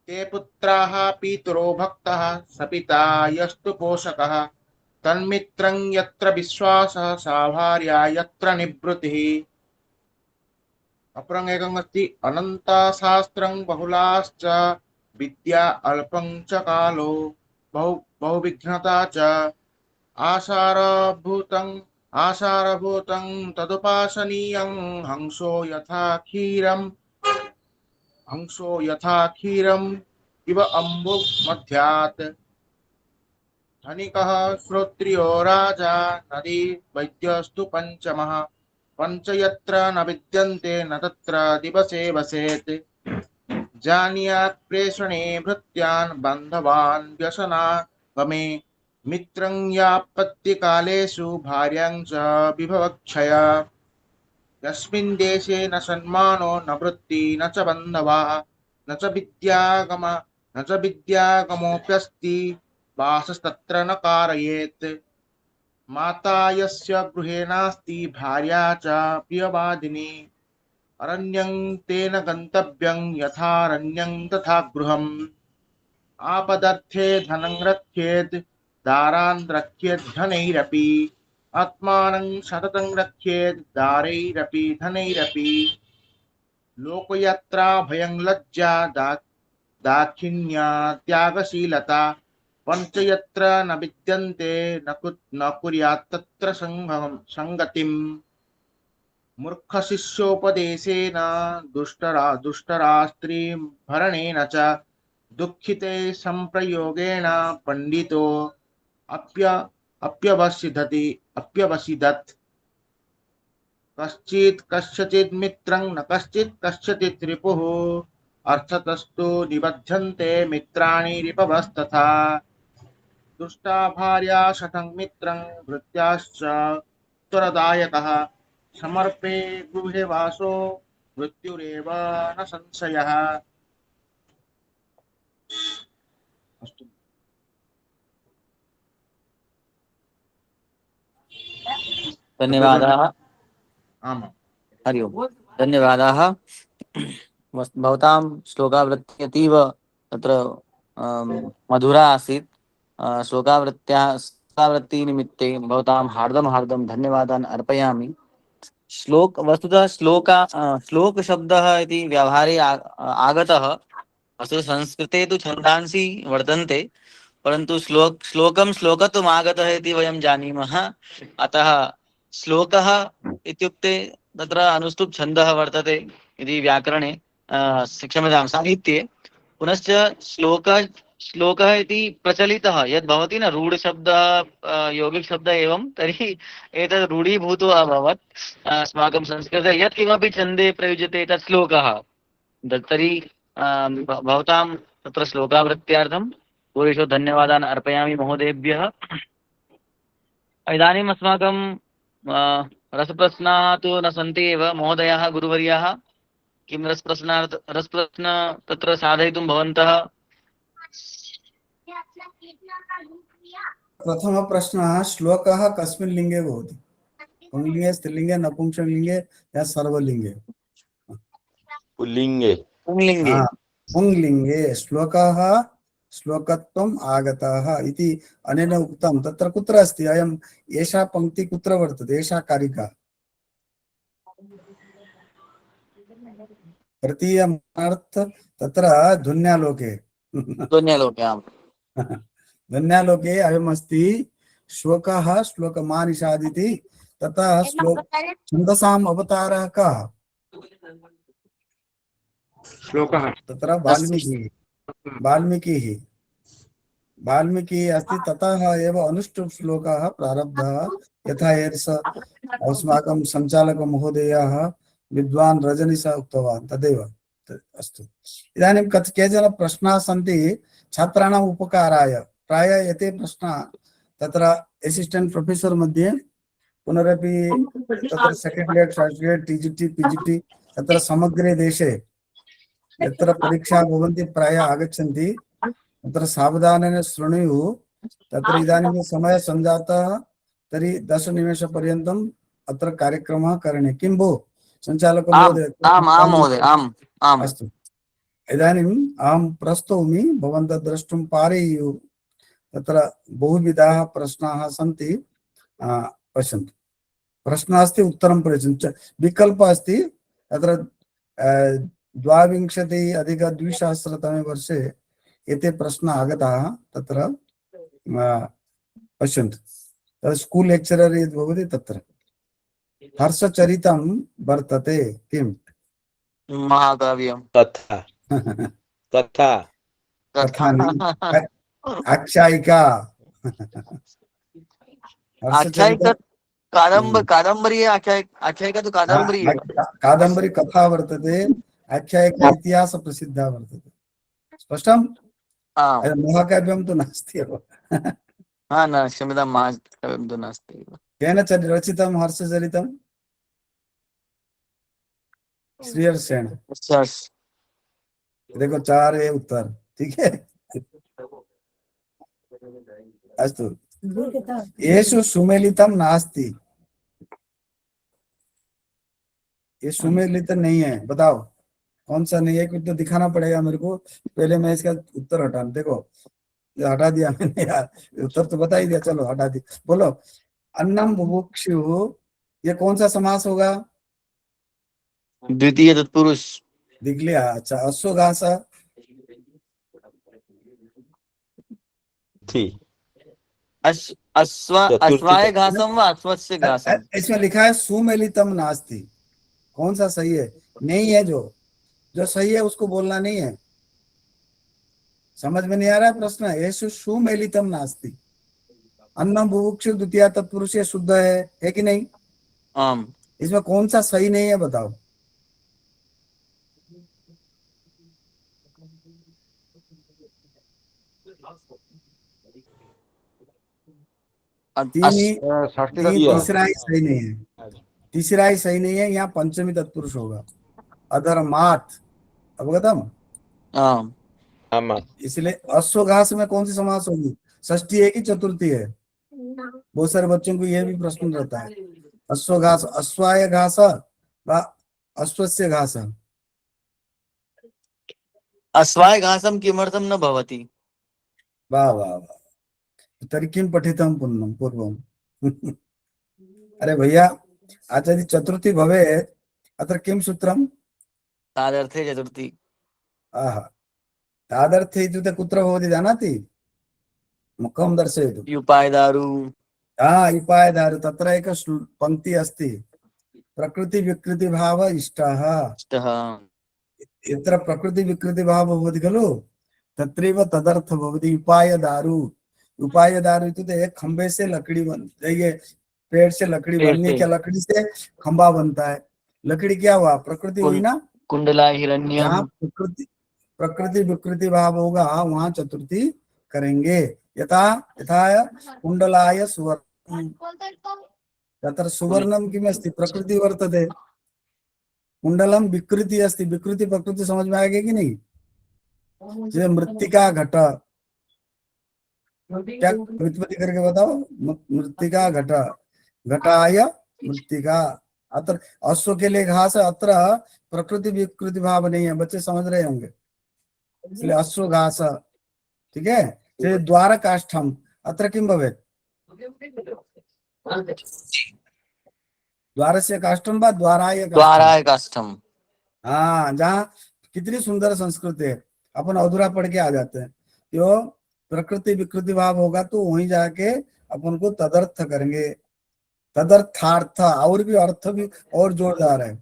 ते पुत्राः पितरो भक्तः, सपिता यस्तु पोषकः, तन्मित्रं यत्र विश्वासः, सा भार्या यत्र निवृत्तिः। अपरं एकम् अस्ति, अनन्ताशास्त्रं बहुलाश्च, विद्या अल्पं च कालो, बहुविघ्नता च, आसारभूतं तदुपासनीयं, हंसो यथा क्षीरम् इव अम्बुमध्यात्। धनिकः श्रोत्रियो राजा, नदी वैद्यस्तु पंचमः, पंच यत्र न विद्यन्ते न तत्र दिवसे वसेत्। जानीयात् प्रेषणे भृत्यान् बान्धवान् व्यसनागमे, मित्रं यापत्तिकालेषु भार्यां च विभवक्षय। यस्मिन् देशे न सन्मानो न वृत्ति न च बन्धवाः, न च विद्यागमोऽप्यस्ति, वासस्तत्र न कारयेत्। माता यस्य गृहे नास्ति, भार्या च प्रियवादिनी, अरण्यं तेन गन्तव्यं, यथारण्यं तथा गृहम्। आपदर्थे धनं रक्षेत्, दारान् रक्षेत् धनैरपि, आत्मानं सततं रक्षेत्, दारैरपि धनैरपि। लोकयात्रा भयं लज्जा, दाक्षिण्य त्यागशीलता, पंच यत्र न विद्यन्ते न कुर्यात् तत्र संगतिम्। मूर्खशिष्योपदेशेन, दुष्टरास्त्रीं भरणेन च, दुःखिते संप्रयोगेण पंडितो अप्यवसिदत्। कश्चित् कस्यचित् मित्रं न कश्चित् कस्यचित् रिपुः, अर्थतस्तु निबध्यन्ते मित्राणि रिपवस्तथा। दुष्टा भार्या शतं मित्रं, भृत्याश्च उत्तरदायकः, समर्पे गृहे वासो मृत्युरेव न संशयः। अस्तु। धन्यवादाः। आमां हरि ओम्। धन्यवादाः। भवतां श्लोकावृत्ति अतीव तत्र मधुरा आसीत्। श्लोकावृत्तिनिमित्ते भवतां हार्दं धन्यवादान् अर्पयामि। वस्तुतः श्लोकशब्दः इति व्यवहारे आगतः। अस्तु संस्कृते तु छन्दांसि वर्तन्ते परन्तु श्लोकं श्लोकत्वम् आगतः इति वयं जानीमः। अतः श्लोकः इत्युक्ते तत्र अनुष्टुप् छन्दः वर्तते इति व्याकरणे क्षम्यतां साहित्ये। पुनश्च श्लोकः इति प्रचलितः यद् भवति न रूढशब्दः यौगिकशब्दः एवं, तर्हि एतद् रूढीभूतो अभवत् अस्माकं संस्कृते यत् किमपि छन्दे प्रयुज्यते तत् श्लोकः। तर्हि भवतां तत्र श्लोकावृत्त्यार्थं पूरेषु धन्यवादान् अर्पयामि महोदयेभ्यः। इदानीम् अस्माकं रसप्रश्नाः तु न सन्ति एव महोदयाः गुरुवर्याः। किं रसप्रश्न तत्र साधयितुं भवन्तः? प्रथम प्रश्न श्लोकः कस्मिन् लिंगे भवति? पुंलिंगे, स्त्रीलिंगे, नपुंसकलिंगे या सर्वलिंगे? पुल्लिंगे। पुंलिंगे। पुंलिंगे श्लोकः श्लोकत्वम् आगतः इति अनेन उक्तं। तत्र कुत्र अस्ति अयम्? एषा पङ्क्ति कुत्र वर्तते? एषा कारिका तृतीयमर्थ तत्र ध्वन्यालोके ध्वन्यालोके आम्। ध्वन्यालोके अयमस्ति श्लोकः श्लोकमानिषादिति। ततः छन्दसाम् अवतारः कः? श्लोकः तत्र वाल्मीकिः अस्ति। ततः एव अनुष्टुप् श्लोकः प्रारब्धः। यथा अस्माकं सञ्चालक महोदयः विद्वान् रजनीश उक्तवान् तदेव अस्तु। इदानीं केचन प्रश्नाः सन्ति छात्राणाम् उपकाराय। प्रायः एते प्रश्नाः तत्र असिस्टेण्ट् प्रोफेसर् मध्ये पुनरपि तत्र second first grade TGT PGT तत्र समग्रे देशे यत्र परीक्षा भवन्ति प्रायः आगच्छन्ति। तत्र सावधानेन शृणुयुः। तत्र इदानीं समयः सञ्जातः, तर्हि 10 निमेषपर्यन्तम् अत्र कार्यक्रमः करणीयः। किं भो सञ्चालक महोदय? आम् महोदय, आम्। अस्तु, इदानीम् अहं प्रस्तौमि, भवन्तः द्रष्टुं पारयेयुः। तत्र बहुविधाः प्रश्नाः सन्ति, पश्यन्तु। प्रश्नः अस्ति, उत्तरं पृच्छन्तु। विकल्पः अस्ति। तत्र 2020-2020 वर्षे एते प्रश्नाः आगताः। तत्र पश्यन्तु, तत्र स्कूल् लेक्चरर् यद् भवति तत्र हर्षचरितं वर्तते। किम्? महाकाव्यं। कथा। कथा। आख्यायिका। आख्यायिका कादम्बरी आख्यायिका तु कादम्बरी एव। कादम्बरी कथा वर्तते, आख्यायिका इतिहास प्रसिद्धा वर्तते। स्पष्टम्? महाकाव्यं तु नास्ति एव। न क्षम्यतां, महाकाव्यं तु नास्ति एव। केन रचितं हर्षचरितं? श्रीहर्षेण। देखो 4 है उत्तर, ठीक है। अस्तु, येषु सुमेलितं नास्ति। ये सुमेलित नहीं है, बताओ कौन सा नहीं है? कुछ तो दिखाना पड़ेगा मेरे को। पहले मैं इसका उत्तर हटाऊं। देखो हटा दिया मैंने यार, उत्तर तो बता ही दिया, चलो हटा दी। बोलो, अन्नम बुभुक्षु, ये कौन सा समास होगा? द्वितीय तत्पुरुष। दिख लिया? अच्छा, अश्वघास अश्वाय घासम व अश्वस्य घासम। इसमें लिखा है सुमेलितम नास्ति। कौन सा सही है? नहीं है। जो सही है उसको बोलना नहीं है। समझ में नहीं आ रहा है प्रश्न? येषु सुमेलितम नास्ति। अन्नम बुभुक्षु द्वितीय तत्पुरुष शुद्ध है कि नहीं? इसमें कौन सा सही नहीं है बताओ? तीसरा ही सही नहीं है। तीसरा ही सही नहीं है। यहाँ पंचमी तत्पुरुष होगा, अधर्मार्थ। अवगतम? इसलिए अश्वघास में कौन सी समास होगी? षष्ठी है कि चतुर्थी है? बहुत सारे बच्चों को यह भी प्रश्न रहता है। अश्वघास, अश्वाय घास व अश्वस्य घास। अश्वाय घासम किमर्थं न भवति? वाह वाह वाह, तर्हि किं पठितं पूर्वं? अरे भैया, आचार्य चतुर्थी भवेत्, अत्र किं सूत्रं? तादर्थे चतुर्थी। आहा, तादर्थे इत्युक्ते कुत्र भवति जानाति? मुखं दर्शयतु। युपायदारु उपायधारु तत्र एक पंक्ति अस्ति, प्रकृति विकृति भाव इष्टः। इष्टः यत्र प्रकृति विकृति भाव भवति खलु तत्रैव तदर्थ भवति उपायदारु। उपायदारु इत्युक्ते एक खंबे से लकड़ी ये पेड़ से लकड़ी बनने, क्या लकड़ी से खंबा बनता है? लकड़ी क्या हुआ? प्रकृति हुई ना। कुंडला हिरण्यम। जहाँ प्रकृति विकृति भाव होगा वहां चतुर्थी करेंगे। यथा यथा कुंडलाय सुवर्णम, तत्र सुवर्णम किमस्ति? प्रकृति वर्तते। कुंडलम विकृति अस्ति, विकृति प्रकृति समझ में आएगी कि नहीं? जैसे मृत्तिका घट, क्या व्युत्पत्ति करके बताओ? मृत्तिका घट, घटाय मृत्तिका। अत्र अश्व के लिए घास, अत्र प्रकृति विकृति भाव नहीं है, बच्चे समझ रहे होंगे, इसलिए अश्व घास। ठीक है। जैसे द्वार काष्ठम, अत्र किम भवेत्? द्वारस्य काष्ठम वा द्वाराय काष्ठम। हाँ, जहाँ कितनी सुंदर संस्कृति है, अपन अधूरा पढ़ के आ जाते हैं। जो प्रकृति विकृति भाव होगा तो वहीं जाके अपन को तदर्थ करेंगे। तदर्थार्थ और भी अर्थ भी और जोरदार है।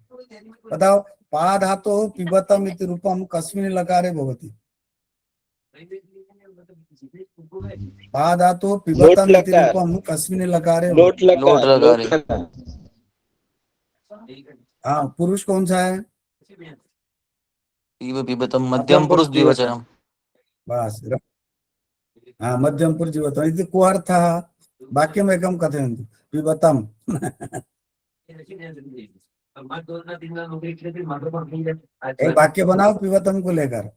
बताओ, पा धातु पिबतम इति रूपम कस्मिन् लकारे भवति? पा धातु पिबतम इति रूपम कस्मिन् लकारे? लोट लकार। हाँ, पुरुष कौन सा है? पिबतम मध्यम पुरुष द्विवचनम। बस। हाँ, मध्यम पुरुष द्विवचनम इति को अर्थः? वाक्यम् एकं कथयन्तु। पिबतम। एक वाक्य बनाओ पिबतम को लेकर।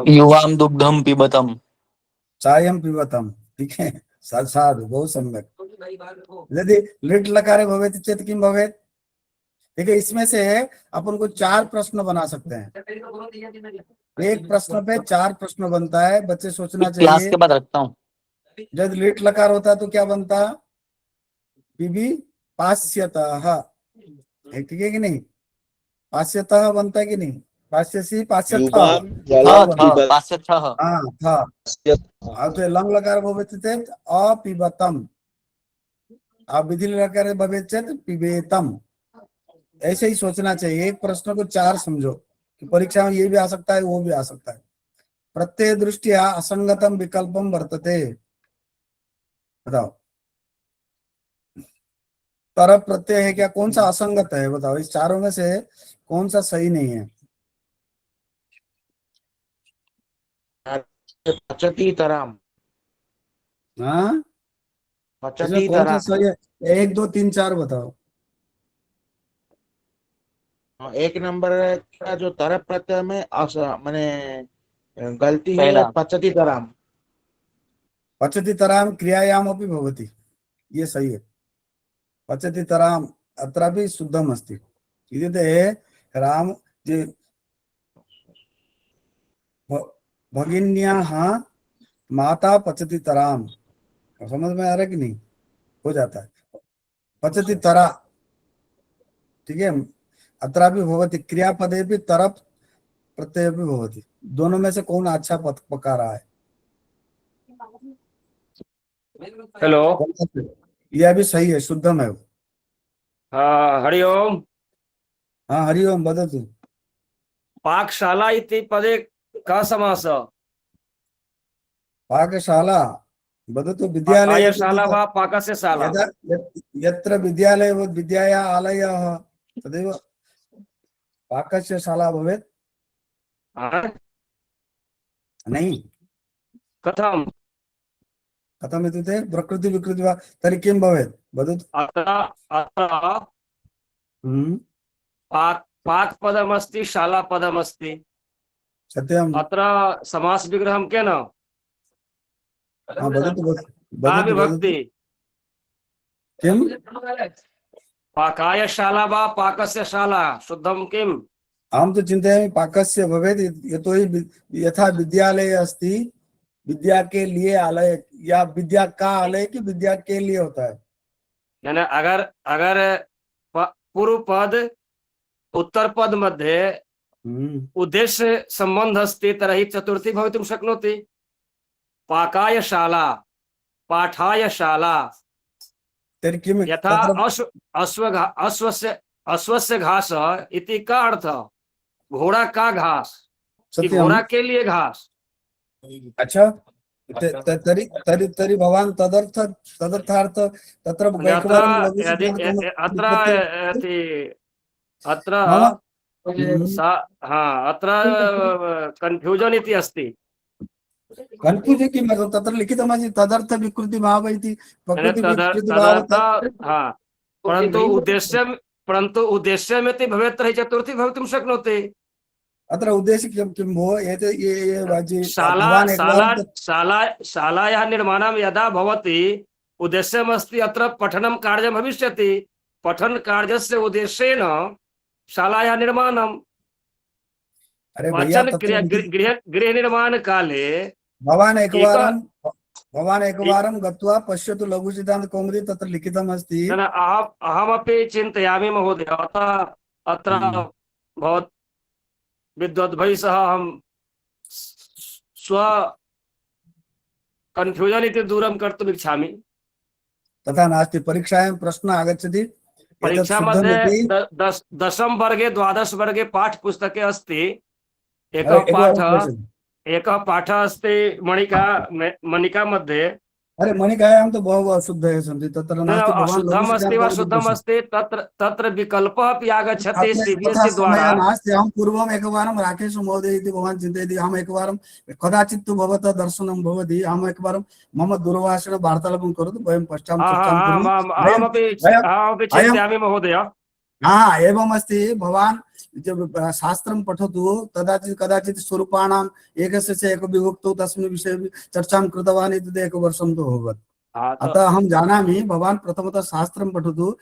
युवाम दुग्धम पिबतम। चायम पिबतम। ठीक है, साधु, बहुत सम्यक। यदि लिट लकारे भवेत् चेत् किम भवेत्? देखिए, इसमें से अपन को 4 प्रश्न बना सकते हैं। एक प्रश्न पे 4 प्रश्न बनता है। बच्चे सोचना चाहिए। क्लास के बाद रखता हूँ। जब लिट लकार होता है तो क्या बनता? पिबी पास्यतः। ठीक है कि नहीं? पास्यतः बनता है कि नहीं? पास्यसी पास्यतः। हाँ था। तो लंग लकार भवेत् चेत् अपिबतम, विधि लकार भवेत् चेत् पिबेतम। ऐसे ही सोचना चाहिए। एक प्रश्न को 4 समझो कि परीक्षा में ये भी आ सकता है, वो भी आ सकता है। प्रत्यय दृष्टिया असंगतम विकल्पम वर्तते। बताओ, तरफ प्रत्यय है क्या? कौन सा असंगत है? बताओ, इस चारों में से कौन सा सही नहीं है? पचती तराम। हाँ, पचती इसमें कौन सा तराम। सही है? 1 2 3 4 बताओ। एक नंबर का जो तरफ प्रत्यय में माने गलती है, पहला। पचती तराम। पचति तराम क्रियायाम अपि भवति, ये सही है। पचति तराम अत्रापि शुद्धम अस्ति। इत्युक्ते राम जे भगिन्याः माता पचति तराम। समझ में आ रहा है कि नहीं? हो जाता है पचति तरा। ठीक है। अत्रापि भवति, क्रियापदे भी तरफ प्रत्यय भी भवति। दोनों में से कौन अच्छा पका रहा है? हेलो, यह भी सही है, शुद्धम है वो। हाँ, हरि ओम। हाँ, हरि ओम। वदतु। पाकशाला इति पदे कः समासः? पाकशाला वदतु। विद्यालय पाकशाला वा पाकस्य शाला? यत्र विद्यालय विद्याया आलयः तदेव पाकस्य शाला भवेत्। नहीं, कथं? कथम् इत्युक्ते प्रकृति विकृति वा तर्हि किं भवेत्? वदतु। अत्र पाक पदमस्ति, शाला पदमस्ति। सत्यम्। अत्र समास विग्रहं केन? वदतु का विभक्ति? किं? पाकाय शाला वा पाकस्य शाला? शुद्धं किम्? अहं तो चिन्तयामि पाकस्य भवेत्। यतोहि यथा विद्यालय अस्ति, विद्या के लिए आलय, या विद्या का आलय की विद्या के लिए होता है। यानी अगर पूर्व पद उत्तर पद मध्ये उद्देश्य संबंध अस्ति तर्हि चतुर्थी भवितुं शक्नोति। पाकाय शाला, पाठाय शाला, तर्हि किं यथा तत्र अश्वस्य घास इति का अर्थ? घोड़ा का घास, कि सत्यं। घोड़ा के लिए घास। अच्छा तर्हि तर्हि तर्हि भवान् तदर्थार्थ तत्र अत्र एकवारं लघु यदि अत्र सिद्धान्तकौमुदी अत्र मम अत्र कन्फ्यूजन इति अस्ति। कन्फ्यूजन किमर्थं तत्र लिखितमस्ति तदर्थ विकृतिभाव इति प्रकृति विकृतिभाव हाँ, परन्तु उद्देश्यमिति भवेत् तर्हि चतुर्थी भवितुं शक्नोति। अत्र उद्देश्य किं भो एते ये वाजि शाला भवान् शाला एकवारं शाला शालायाः निर्माणं यदा भवति उद्देश्यमस्ति अत्र पठनं कार्यं भविष्यति। पठन कार्यस्य उद्देश्येन शालायाः निर्माणं। अरे भैया वचन तत्र गृह निर्माण काले भवान् एकवारं गत्वा पश्यतु लघु सिद्धान्त कौमुदी तत्र लिखितमस्ति। अहमपि चिन्तयामि महोदय। अत्र भवत् विद्वद्भिः सह अहं स्व कन्फ्यूजन इति दूरं कर्तुम् इच्छामि। तथा नास्ति परीक्षायां प्रश्नः आगच्छति परीक्षा मध्ये 10 वर्गे 12 वर्गे पाठ पुस्तके अस्ति। एकः पाठः अस्ति मणिका मध्ये। अरे मणिकायां तो बहवः शुद्धः सन्ति तत्र नास्ति। भवान् शुद्धम् अस्ति वा शुद्धम् अस्ति तत्र विकल्पः अपि आगच्छति सीबीएसई द्वारा। नास्ति अहं पूर्वम् एकवारं राकेश महोदय इति भवान् चिन्तयति अहम् एकवारं कदाचित् तु भवतः दर्शनं भवति अहम् एकवारं मम दूरभाषेण वार्तालापं करोतु वयं पश्चात् अहमपि चिन्तयामि महोदय। एवमस्ति भवान् शास्त्रं पठतु कदाचित् स्वरूपाणाम् एकस्य च एकविभक्तौ तस्मिन् विषये चर्चां कृतवान् इति एकवर्षं तु अभवत्। अतः अहं जानामि भवान् प्रथमतः शास्त्रं पठतु।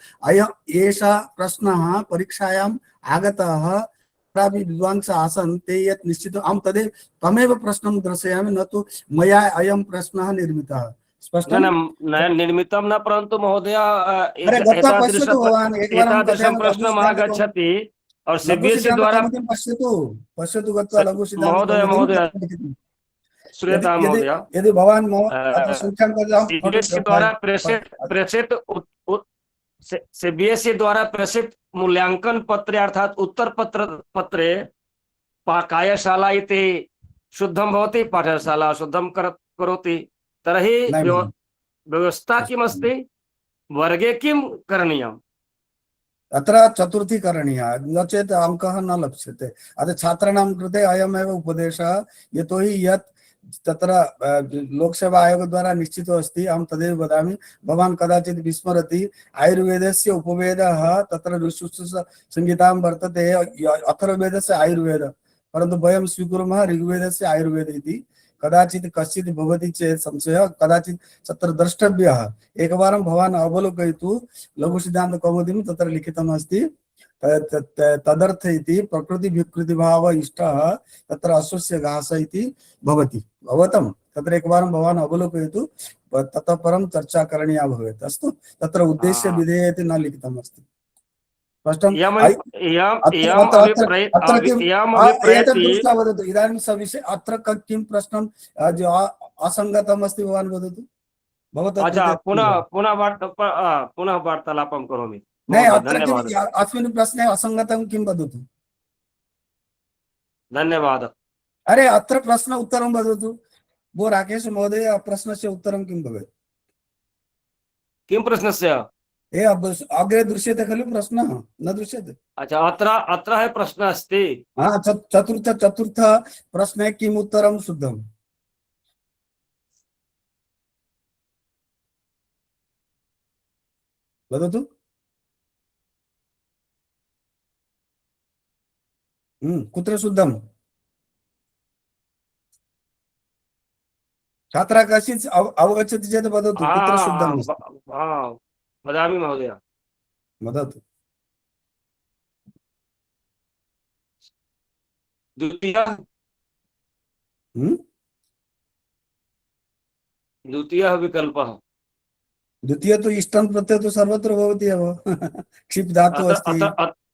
एषः प्रश्नः परीक्षायाम् आगतः तत्रापि विद्वांसः आसन् ते यत् निश्चितं अहं तमेव प्रश्नं दर्शयामि न तु मया अयं प्रश्नः निर्मितः। निर्मितं न परन्तु महोदय एतादृशं प्रश्नम् आगच्छति और सीबीएसई द्वारा पश्यतु गत्वा लघु सिद्धान्त महोदय श्रूयतां महोदय। यदि भवान् सीबीएसई द्वारा प्रेषित मूल्यांकन पत्रे अर्थात उत्तर पत्रे पाकायशाला इति शुद्धं भवति, पाठशाला शुद्धं करोति। तर्हि व्यवस्था किमस्ति, वर्गे किं करणीयम्? अत्र चतुर्थी करणीया न चेत् अंकः न लप्स्यते। अतः छात्राणां कृते अयमेव उपदेशः। यतोहि यत् तत्र लोकसेवा आयोग द्वारा निश्चितो अस्ति अहं तदेव वदामि। भवान् कदाचित् विस्मरति आयुर्वेदस्य उपवेदः तत्र ऋषुसंहितां वर्तते अथर्ववेदस्य आयुर्वेद, परन्तु वयं स्वीकुर्मः ऋग्वेदस्य आयुर्वेद इति। कदाचित् कश्चित् भवति चेत् संशयः कदाचित् तत्र द्रष्टव्यः। एकवारं भवान् अवलोकयतु लघु सिद्धान्त कौमुदीं तत्र लिखितमस्ति तदर्थ इति प्रकृति विकृतिभाव इष्टः तत्र अश्वस्य घास इति भवति भवतं। तत्र एकवारं भवान् अवलोकयतु ततः परं चर्चा करणीया भवेत्। अस्तु तत्र उद्देश्य विधेयः इति न लिखितमस्ति। स्पष्टम्? वदतु इदानीं सविषय अत्र किं प्रश्नं असङ्गतम् अस्ति भवान् वदतु। भवतः पुनः वार्तालापं करोमि। अस्मिन् प्रश्ने असङ्गतं किं वदतु। धन्यवादः। अरे अत्र प्रश्न उत्तरं वदतु भो राकेश महोदय। प्रश्नस्य उत्तरं किं भवेत्? किं प्रश्नस्य? अग्रे दृश्यते खलु प्रश्नः? न दृश्यते? अच्छा अत्र प्रश्नः अस्ति। चतुर्थ प्रश्ने किम् उत्तरं शुद्धम्? वदतु। कुत्र शुद्धम्? छात्रः कश्चित् अवगच्छति चेत् वदतु कुत्र शुद्धम्? वदामि महोदय। वदतु। द्वितीयः विकल्पः। द्वितीय तो इष्टं प्रत्यय तो सर्वत्र भवति एव। क्षिप् धातु अस्ति।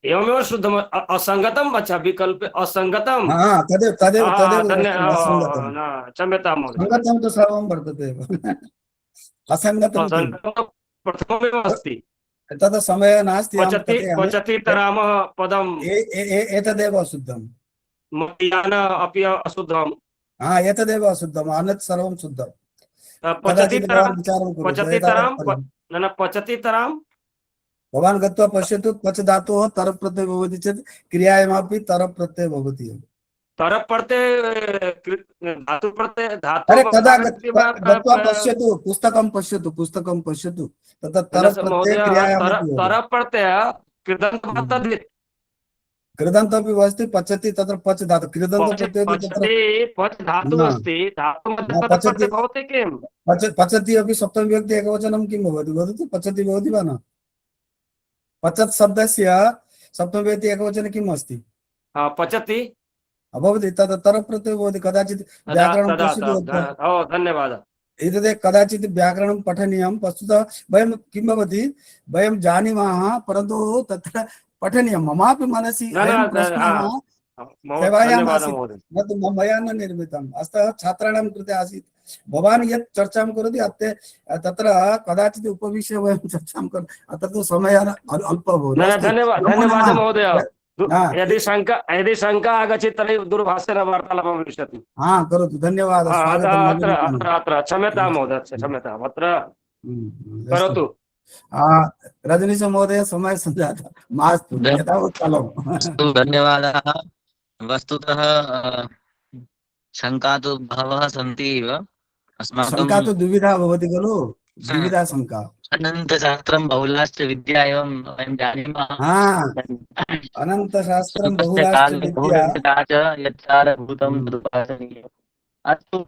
एवमेव शुद्धम असंगतम, अच्छा विकल्प असंगतम। हाँ तदेव तदेव हाँ, तदेव धन्य वस्तु असंगतम। क्षम्यतां महोदय। संगतम तो सर्वं वर्तते असंगतम किम्? असंगतं प्रथममेव अस्ति। तत् समयः नास्ति, अहं पचति कथयामि। पचतीतरामः पदं एतदेव अशुद्धम्। मध्याह्न अपि अशुद्धम्। हाँ एतदेव अशुद्धम्, अन्यत् सर्वं शुद्धम्। कदाचित् पचतीतरां भवान् विचारं करोतु पचतीतरां एतावत् पर्यन्तं। न पचतीतरां भवान् गत्वा पश्यतु, पच धातोः तरप् प्रत्ययः भवति चेत् क्रियायामपि तरप् प्रत्ययः भवति एव। तरप् प्रत्यय धातु प्रत्यय अरे धातु कदा आगच्छति वा गत्वा पश्यतु, पुस्तकं पश्यतु, पुस्तकं पश्यतु, तत्र तरप् प्रत्ययः महोदय, क्रियायामपि भवति। तरप् प्रत्यय कृदन्तः तद्वित्। कृदन्तमपि अस्ति, पचति तत्र पच धातु, कृदन्त प्रत्ययोपि तत्र पचति पच धातु न अस्ति, धातु मध्ये न तरप् पचति। प्रत्यय भवति किम्? पचति अपि सप्तमी विभक्ति एकवचनं किं भवति वदतु? पचति भवति वा न? पचत् शब्दस्य सप्तमी विभक्ति एकवचने किम् अस्ति? पचति भवति, तत् तरप् प्रत्ययो भवति। कदाचित् व्याकरणं पश्यतु अत्र। धन्यवादः। एतत् कदाचित् व्याकरणं पठनीयं। वस्तुतः वयं किं भवति, वयं जानीमः, परन्तु तत्र पठनीयं। ममापि मनसि अयं प्रश्नः सेवायाम् धन्यवादः आसीत्, महोदय। न तु मया न निर्मितम्। अतः छात्राणां कृते आसीत्। भवान् यत् चर्चां करोति अत्र तत्र कदाचित् उपविश्य वयं चर्चां अत्र तु समयः अल्पः भवति। अस्तु, धन्यवादः महोदय। हाँ, यदि शङ्का आगच्छति तर्हि दूरभाषेन वार्तालापः भविष्यति। हाँ करोतु, धन्यवादः, स्वागतम्। अत्र क्षम्यतां महोदय, क्षम्यताम्, अत्र करोतु। रजनीश महोदय, समय सञ्जातः, मास्तु, एतावत् कालम्। अस्तु, धन्यवादाः। वस्तुतः शङ्का तु बहवः सन्ति एव अस्माकं। शङ्का तु द्विविधा भवति खलु, द्विविधा शङ्का। अनन्तशास्त्रं बहुलाश्च विद्या एवं वयं जानीमः। अनन्तशास्त्रं बहुलाश्च विद्या च यच्चारभूतं तदुपासनीयम्। अस्तु,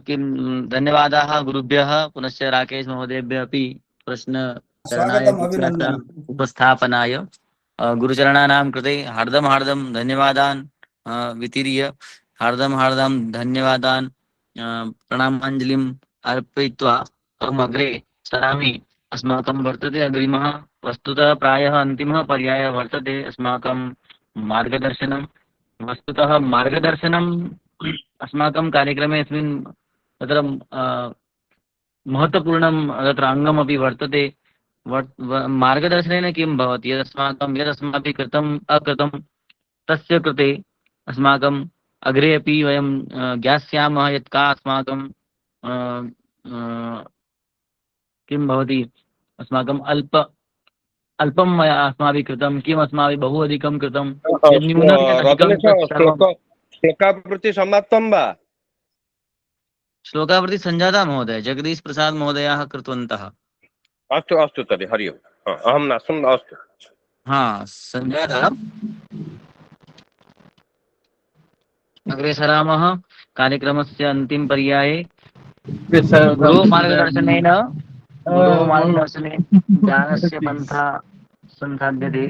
किं धन्यवादाः गुरुभ्यः, पुनश्च राकेश महोदयेभ्यः अपि प्रश्नकरणाय, स्वागतम्, अभिनन्दनम्। उपस्थापनाय गुरुचरणानां कृते हार्दं धन्यवादान् वितीर्य हार्दं धन्यवादान् प्रणामाञ्जलिम् अर्पयित्वा अहमग्रे सरामि। अस्माकं वर्तते अग्रिमः, वस्तुतः प्रायः अन्तिमः पर्यायः वर्तते अस्माकं मार्गदर्शनं। वस्तुतः मार्गदर्शनम् अस्माकं कार्यक्रमे अस्मिन् तत्र महत्वपूर्णं तत्र अङ्गमपि वर्तते। मार्गदर्शनेन किं भवति, यदस्माभिः कृतम् अकृतं तस्य कृते अस्माकम् अग्रे अपि वयं ज्ञास्यामः यत् का अस्माकं किं भवति, अस्माकम् अल्पं अस्माभिः कृतं, किम् अस्माभिः बहु अधिकं कृतं, यत् न्यूनं यत् अधिकं तत् सर्वं। श्लोकावृत्ति समाप्तं वा? श्लोकावृत्ति सञ्जाता महोदय, जगदीश प्रसाद महोदयाः कृतवन्तः। अस्तु अस्तु तर्हि हरि ओम्। अहं नास्मि, अस्तु। हाँ, सञ्जाता। अग्रे सरामः कार्यक्रमस्य अन्तिम पर्याये। गुरुः मार्गदर्शनेन ज्ञानस्य पन्था संसाध्यते।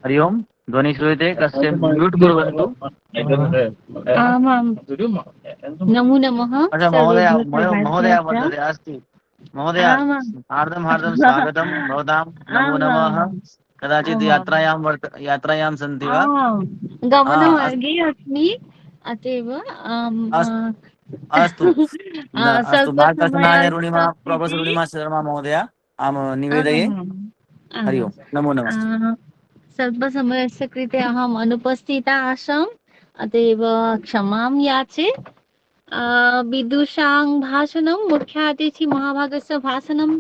हरि ओम्। ध्वनि श्रूयते? कस्य म्यूट् कुर्वन्तु। आमां, नमो नमः। अच्छा, महोदय वर्तते, अस्ति महोदय, हार्दं स्वागतं भवतां। नमो नमः। कदाचित् यात्रायां सन्ति वा? गमनमार्गे अस्मि, अतएव अस्तु मार्गदर्शनाय प्रोफेसर् अरुणिमा शर्मा महोदय अहं निवेदये। हरि ओम्, नमो नमः। स्वल्पसमयस्य कृते अहम् अनुपस्थिता आसम्, अतएव क्षमां याचे। विदुषां भाषणं, मुख्यातिथि महाभागस्य भाषणं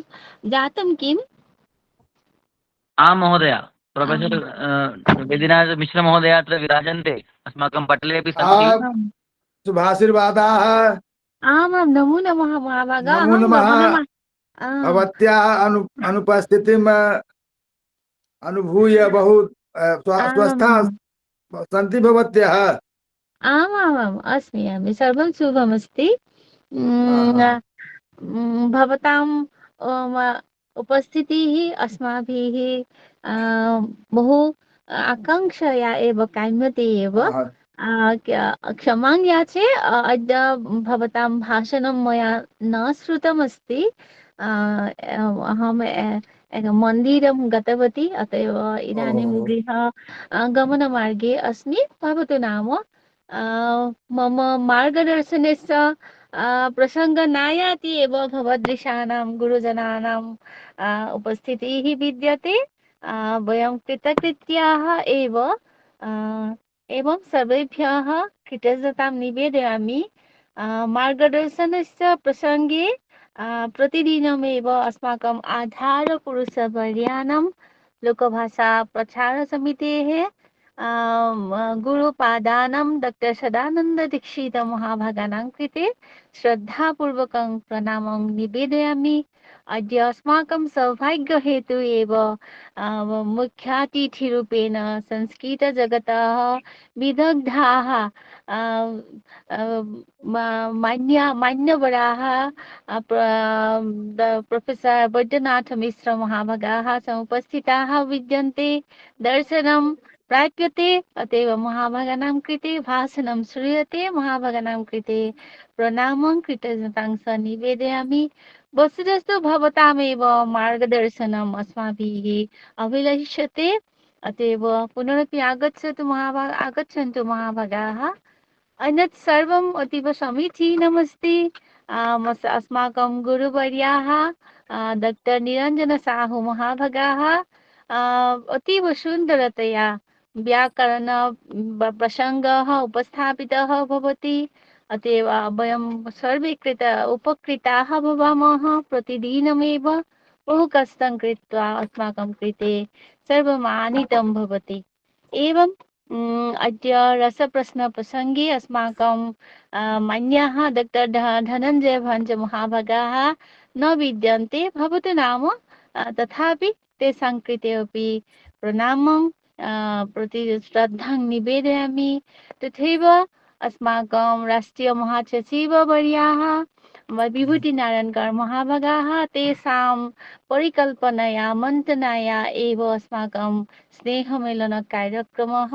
जातं किम्? आं महोदय, प्रोफेसर् वेदिनाथ मिश्र महोदय अत्र विराजन्ते, अस्माकं पटले अपि सन्ति। शुभाशीर्वादाः। आमां, नमो नमः महाभागाः। नमो नमः। भवत्याः अनुपस्थितिम् अनुभूय बहु स्वस्था सन्ति भवत्याः। आमामाम्, अस्मि, सर्वं शुभमस्ति। भवताम् उपस्थितिः अस्माभिः बहु आकाङ्क्षया एव काम्यते एव। क्षमां याचे, अद्य भवतां भाषणं मया न श्रुतमस्ति। अहम् एकं मन्दिरं गतवती, अत एव इदानीं ओहो। गमनमार्गे अस्मि। भवतु नाम मम मार्गदर्शनस्य प्रसङ्गः नायाति एव भवदृशानां गुरुजनानां उपस्थितिः विद्यते। वयं कृतकृत्याः एव, एवं सर्वेभ्यः कृतज्ञतां निवेदयामि। मार्गदर्शनस्य प्रसङ्गे प्रतिदिनमेव अस्माकम् आधारपुरुषवर्याणां लोकभाषा प्रचारसमितेः गुरुपादानां डॉक्टर सदानन्द दीक्षित महाभागानां कृते श्रद्धापूर्वकं प्रणामं निवेदयामि। अद्य अस्माकं सौभाग्यहेतु एव मुख्यातिथिरूपेण संस्कृतजगतः विदग्धाः मान्यवराः प्रोफेसर वैद्यनाथ मिश्र महाभागाः समुपस्थिताः विद्यन्ते। दर्शनं प्राप्यते, अतएव महाभागानां कृते भाषणं श्रूयते। महाभागानां कृते प्रणामं कृतज्ञतां च निवेदयामि। वस्तुतस्तु भवतामेव मार्गदर्शनम् अस्माभिः अभिलष्यते, अतएव पुनरपि आगच्छन्तु महाभागाः। अन्यत् सर्वम् अतीव समीचीनमस्ति। अस्माकं गुरुवर्याः डॉक्टर निरञ्जन साहु महाभागाः अतीव सुन्दरतया व्याकरण प्रसङ्गः उपस्थापितः भवति। अतएव वयं सर्वे उपकृताः भवामः। प्रतिदिनमेव बहु कष्टं कृत्वा अस्माकं कृते सर्वम् आनीतं भवति। एवं अद्य रसप्रश्नप्रसङ्गे अस्माकं मान्याः डॉक्टर धनञ्जय भञ्ज महाभागाः न विद्यन्ते। भवतु नाम, तथापि तेषां कृते अपि प्रणामं प्रति श्रद्धां निवेदयामि। तथैव अस्माकं राष्ट्रियमहासचिववर्याः विभूतिनारायणकर महाभागाः तेषां परिकल्पनया मन्त्रणाया एव अस्माकं स्नेहमेलनकार्यक्रमः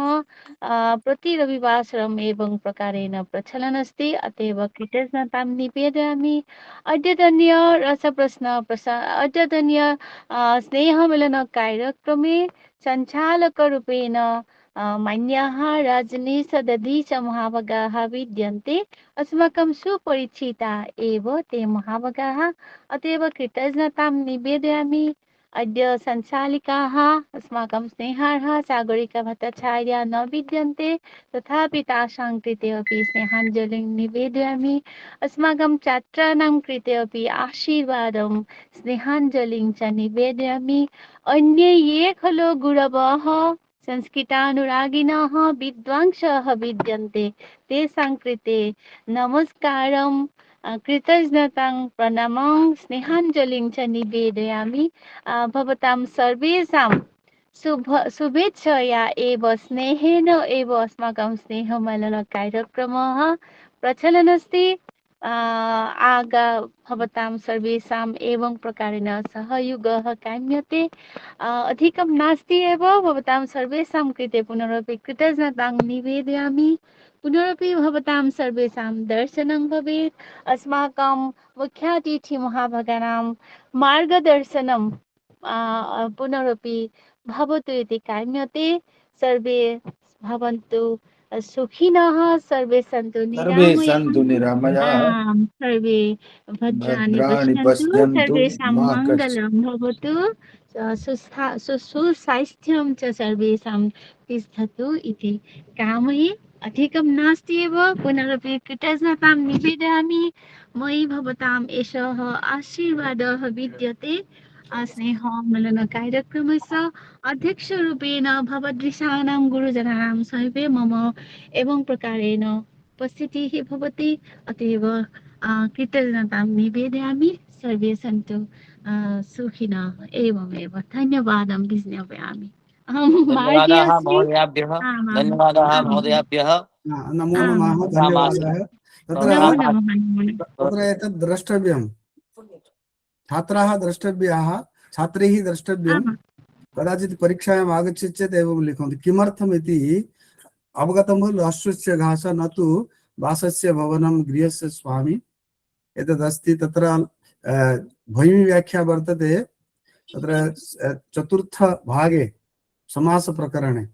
प्रति रविवासरम् एवं प्रकारेण प्रचलन् अस्ति। अतएव कृतज्ञतां निवेदयामि। अद्यतनीय स्नेहमेलनकार्यक्रमे सञ्चालकरूपेण मान्याः रजनीश दधीच महाभागाः विद्यन्ते। अस्माकं सुपरिचिता एव ते महाभागाः, अतएव कृतज्ञतां निवेदयामि। अद्य सञ्चालिकाः अस्माकं स्नेहार्हा सागरिका भट्टाचार्या न विद्यन्ते, तथापि तासां कृते अपि स्नेहाञ्जलिं निवेदयामि। अस्माकं छात्राणां कृते अपि आशीर्वादं स्नेहाञ्जलिं च निवेदयामि। अन्ये ये खलु गुरवः संस्कृतानुरागिणः विद्वांसः विद्यन्ते, तेषां कृते नमस्कारं कृतज्ञतां प्रणामं स्नेहाञ्जलिं च निवेदयामि। भवतां सर्वेषां शुभेच्छया एव स्नेहेन एव अस्माकं स्नेहमेलनकार्यक्रमः प्रचलन् अस्ति। भवतां सर्वेषाम् एवं प्रकारेण सहयोगः काम्यते। अधिकं नास्ति एव। भवतां सर्वेषां कृते पुनरपि कृतज्ञतां निवेदयामि। पुनरपि भवतां सर्वेषां दर्शनं भवेत्। अस्माकं मुख्यातिथि महाभागानां मार्गदर्शनं पुनरपि भवतु इति काम्यते। सर्वे भवन्तु सुखिनः, सर्वे सन्तु सर्वे निरामयाः। सन्तु निरामयाः, सर्वे भद्राणि भद्राणि पश्यन्तु, पश्यन्तु सर्वेषां मा कश्चित् मङ्गलं भवतु, सुस्वास्थ्यं च सर्वेषां तिष्ठतु इति कामये। अधिकं नास्ति एव। पुनरपि कृतज्ञतां निवेदयामि। मयि भवताम् एषः आशीर्वादः विद्यते। स्नेहमेलनकार्यक्रमस्य अध्यक्षरूपेण भवदृशानां गुरुजनानां समीपे मम एवं प्रकारेण उपस्थितिः भवति। अतएव कृतज्ञतां निवेदयामि। सर्वे सन्तु सुखिनः। एवमेव धन्यवादं ज्ञापयामि। अहं मार्गे धन्यवादाः अस्मि। महोदयाभ्यः। आमाम् धन्यवादाः आमाम् महोदयाभ्यः। नमो नमः, आमाम्। धन्यवादः। तत्र नमो नमः नमो नमः। तत्र एतत् द्रष्टव्यं, छात्राः द्रष्टव्याः, छात्रैः द्रष्टव्यं। आमाम् कदाचित् परीक्षायाम् आगच्छति चेत् एवं लिखन्ति। किमर्थमिति अवगतं खलु? अश्वस्य घास न तु वासस्य भवनं गृहस्य स्वामी। एतदस्ति। तत्र भूमि व्याख्या वर्तते। तत्र चतुर्थ भागे समास प्रकरणे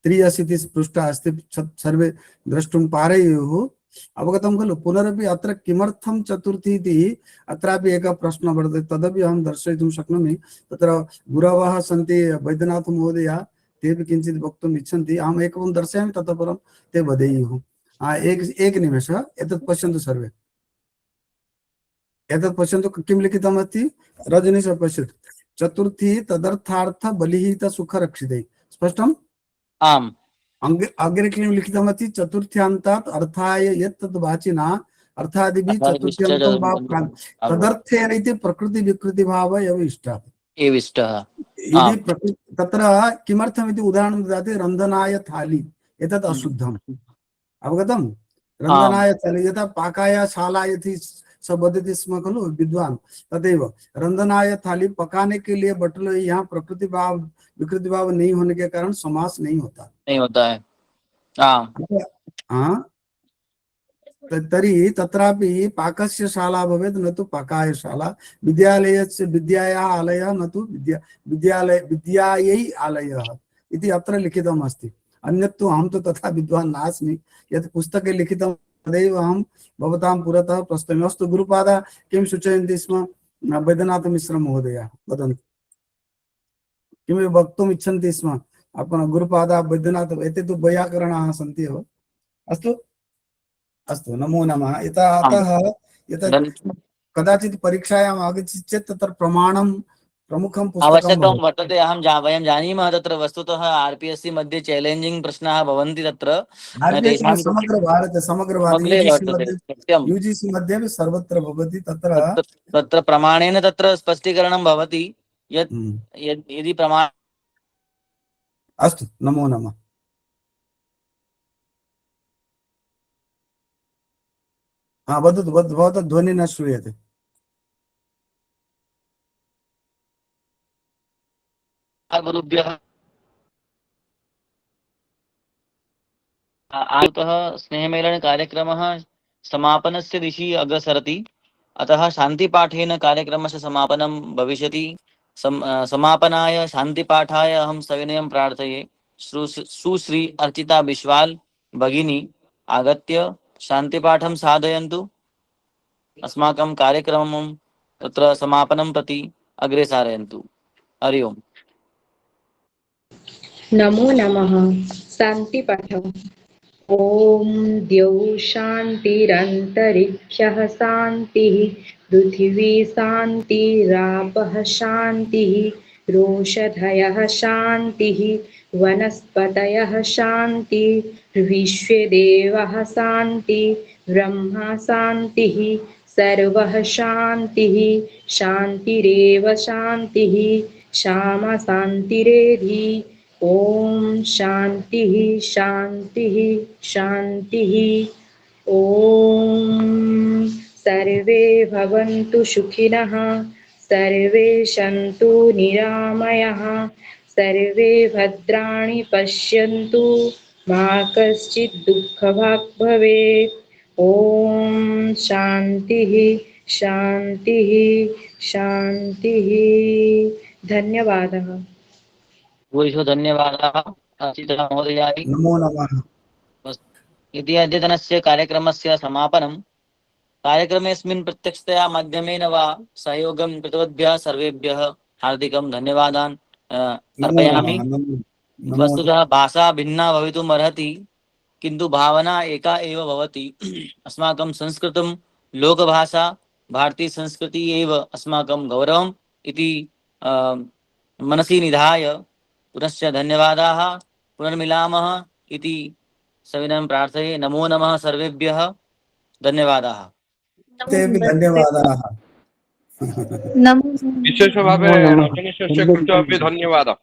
83 पृष्ठः अस्ति, सर्वे द्रष्टुं पारयेयुः। अवगतं खलु? पुनरपि अत्र किमर्थं चतुर्थी इति अत्रापि एकः प्रश्नः वर्तते, तदपि अहं दर्शयितुं शक्नोमि। तत्र गुरवः सन्ति वैद्यनाथ महोदय, तेपि किञ्चित् वक्तुम् इच्छन्ति, अहम् एकं दर्शयामि, ततः परं ते वदेयुः। एक निमेषः, एतत् पश्यन्तु सर्वे, एतत् पश्यन्तु किं लिखितमस्ति। रजनीश पश्यतु, चतुर्थी तदर्थार्थ बलिहित सुख रक्षिते, स्पष्टम्? आम्। अग्रे किं लिखितमस्ति, चतुर्थ्यान्तात् अर्थाय यत् तद् वाचिना अर्थादिभिः चतुर्थ्यन्तं वा तदर्थेन इति प्रकृति विकृति भाव एव इष्टः। यदि तत्र किमर्थमिति उदाहरणं ददाति, रन्धनाय थाली एतत् अशुद्धम्, अवगतं? रन्धनाय थाली, यथा पाकाय शाला इति सब वदति स्म खलु विद्वान, तदेव रंधनाय थाली पकाने के लिए बटुल, यहाँ प्रकृति भाव विकृति भाव नहीं होने के कारण समास नहीं होता है। हाँ, तर्हि तत्रापि पाकस्य शाला भवेत्, न तु पाकाय शाला। विद्यालयस्य विद्यायाः आलयः, न तु विद्यायै आलयः इति अत्र लिखितम् अस्ति। अन्यत्तु अहं तु तथा विद्वान् नास्मि, यत् पुस्तके लिखितं तदेव अहं भवतां पुरतः प्रस्तौमि। अस्तु, गुरुपादः किं सूचयन्ति स्म? वैद्यनाथ मिश्र महोदय वदन्तु, किमपि वक्तुम् इच्छन्ति स्म? अपन गुरुपादः वैद्यनाथ, एते तु वैयाकरणाः सन्ति एव। अस्तु अस्तु, नमो नमः। अतः कदाचित् परीक्षायाम् आगच्छति चेत् तत्र प्रमाणं प्रमुखं पुस्तकं आवश्यकं वर्तते। वयं जानीमः, तत्र वस्तुतः आरपीएससी मध्ये चैलेंजिंग प्रश्नाः भवन्ति। तत्र समग्र भारते यूजीसी मध्ये अपि सर्वत्र भवति। तत्र प्रमाणेन तत्र स्पष्टीकरणं भवति यत् यदि प्रमाण। अस्तु, नमो नमः। वदतु, भवतः ध्वनिः न श्रूयते। गुरुभ्यः आयुतः स्नेहमेलन कार्यक्रमः समापनस्य दिशि अग्रसरति, अतः शान्तिपाठेन कार्यक्रमस्य समापनं भविष्यति। समापनाय शान्तिपाठाय अहं सविनयं प्रार्थये। सुश्री अर्चिता बिश्वाल भगिनी आगत्य शान्तिपाठं साधयन्तु, अस्माकं कार्यक्रमं तत्र समापनं प्रति अग्रे सारयन्तु। हरि ओम्। नमो नमः। शान्तिपाठम्। ॐ द्यौः शान्तिरन्तरिक्षः शान्तिः, पृथिवी शान्तिरापः शान्तिः, रोषधयः शान्तिः, वनस्पतयः शान्तिः, विश्वे देवः शान्तिः, ब्रह्मा शान्तिः, सर्वः शान्तिः, शान्तिरेव शान्तिः, श्यामा शान्तिरेधि। ओम शांतिः शांतिः शांतिः। ओम सर्वे भवन्तु सुखिनः, सर्वे सन्तु निरामयाः, सर्वे भद्राणि पश्यन्तु, मा कश्चित् दुःखभाग् भवेत्। ओम शांतिः शांतिः शांतिः। धन्यवादः। धन्यवादाः अर्चिता महोदयाय। नमो नमः। इति अद्यतनस्य कार्यक्रमस्य समापनं। कार्यक्रमेऽस्मिन् प्रत्यक्षतया माध्यमेन वा सहयोगं कृतवद्भ्यः सर्वेभ्यः हार्दिकं धन्यवादान् अर्पयामि। वस्तुतः भाषा भिन्ना भवितुम् अर्हति, किन्तु भावना एका एव भवति। अस्माकं संस्कृतं लोकभाषा, भारतीय संस्कृति एव अस्माकं गौरवम् इति मनसि निधाय पुनश्च धन्यवादाः। पुनर्मिलामः इति सविनयं प्रार्थये। नमो नमः सर्वेभ्यः। धन्यवादाः। धन्यवादाः। विशेषभावे रजनीशस्य कृते अपि धन्यवादः।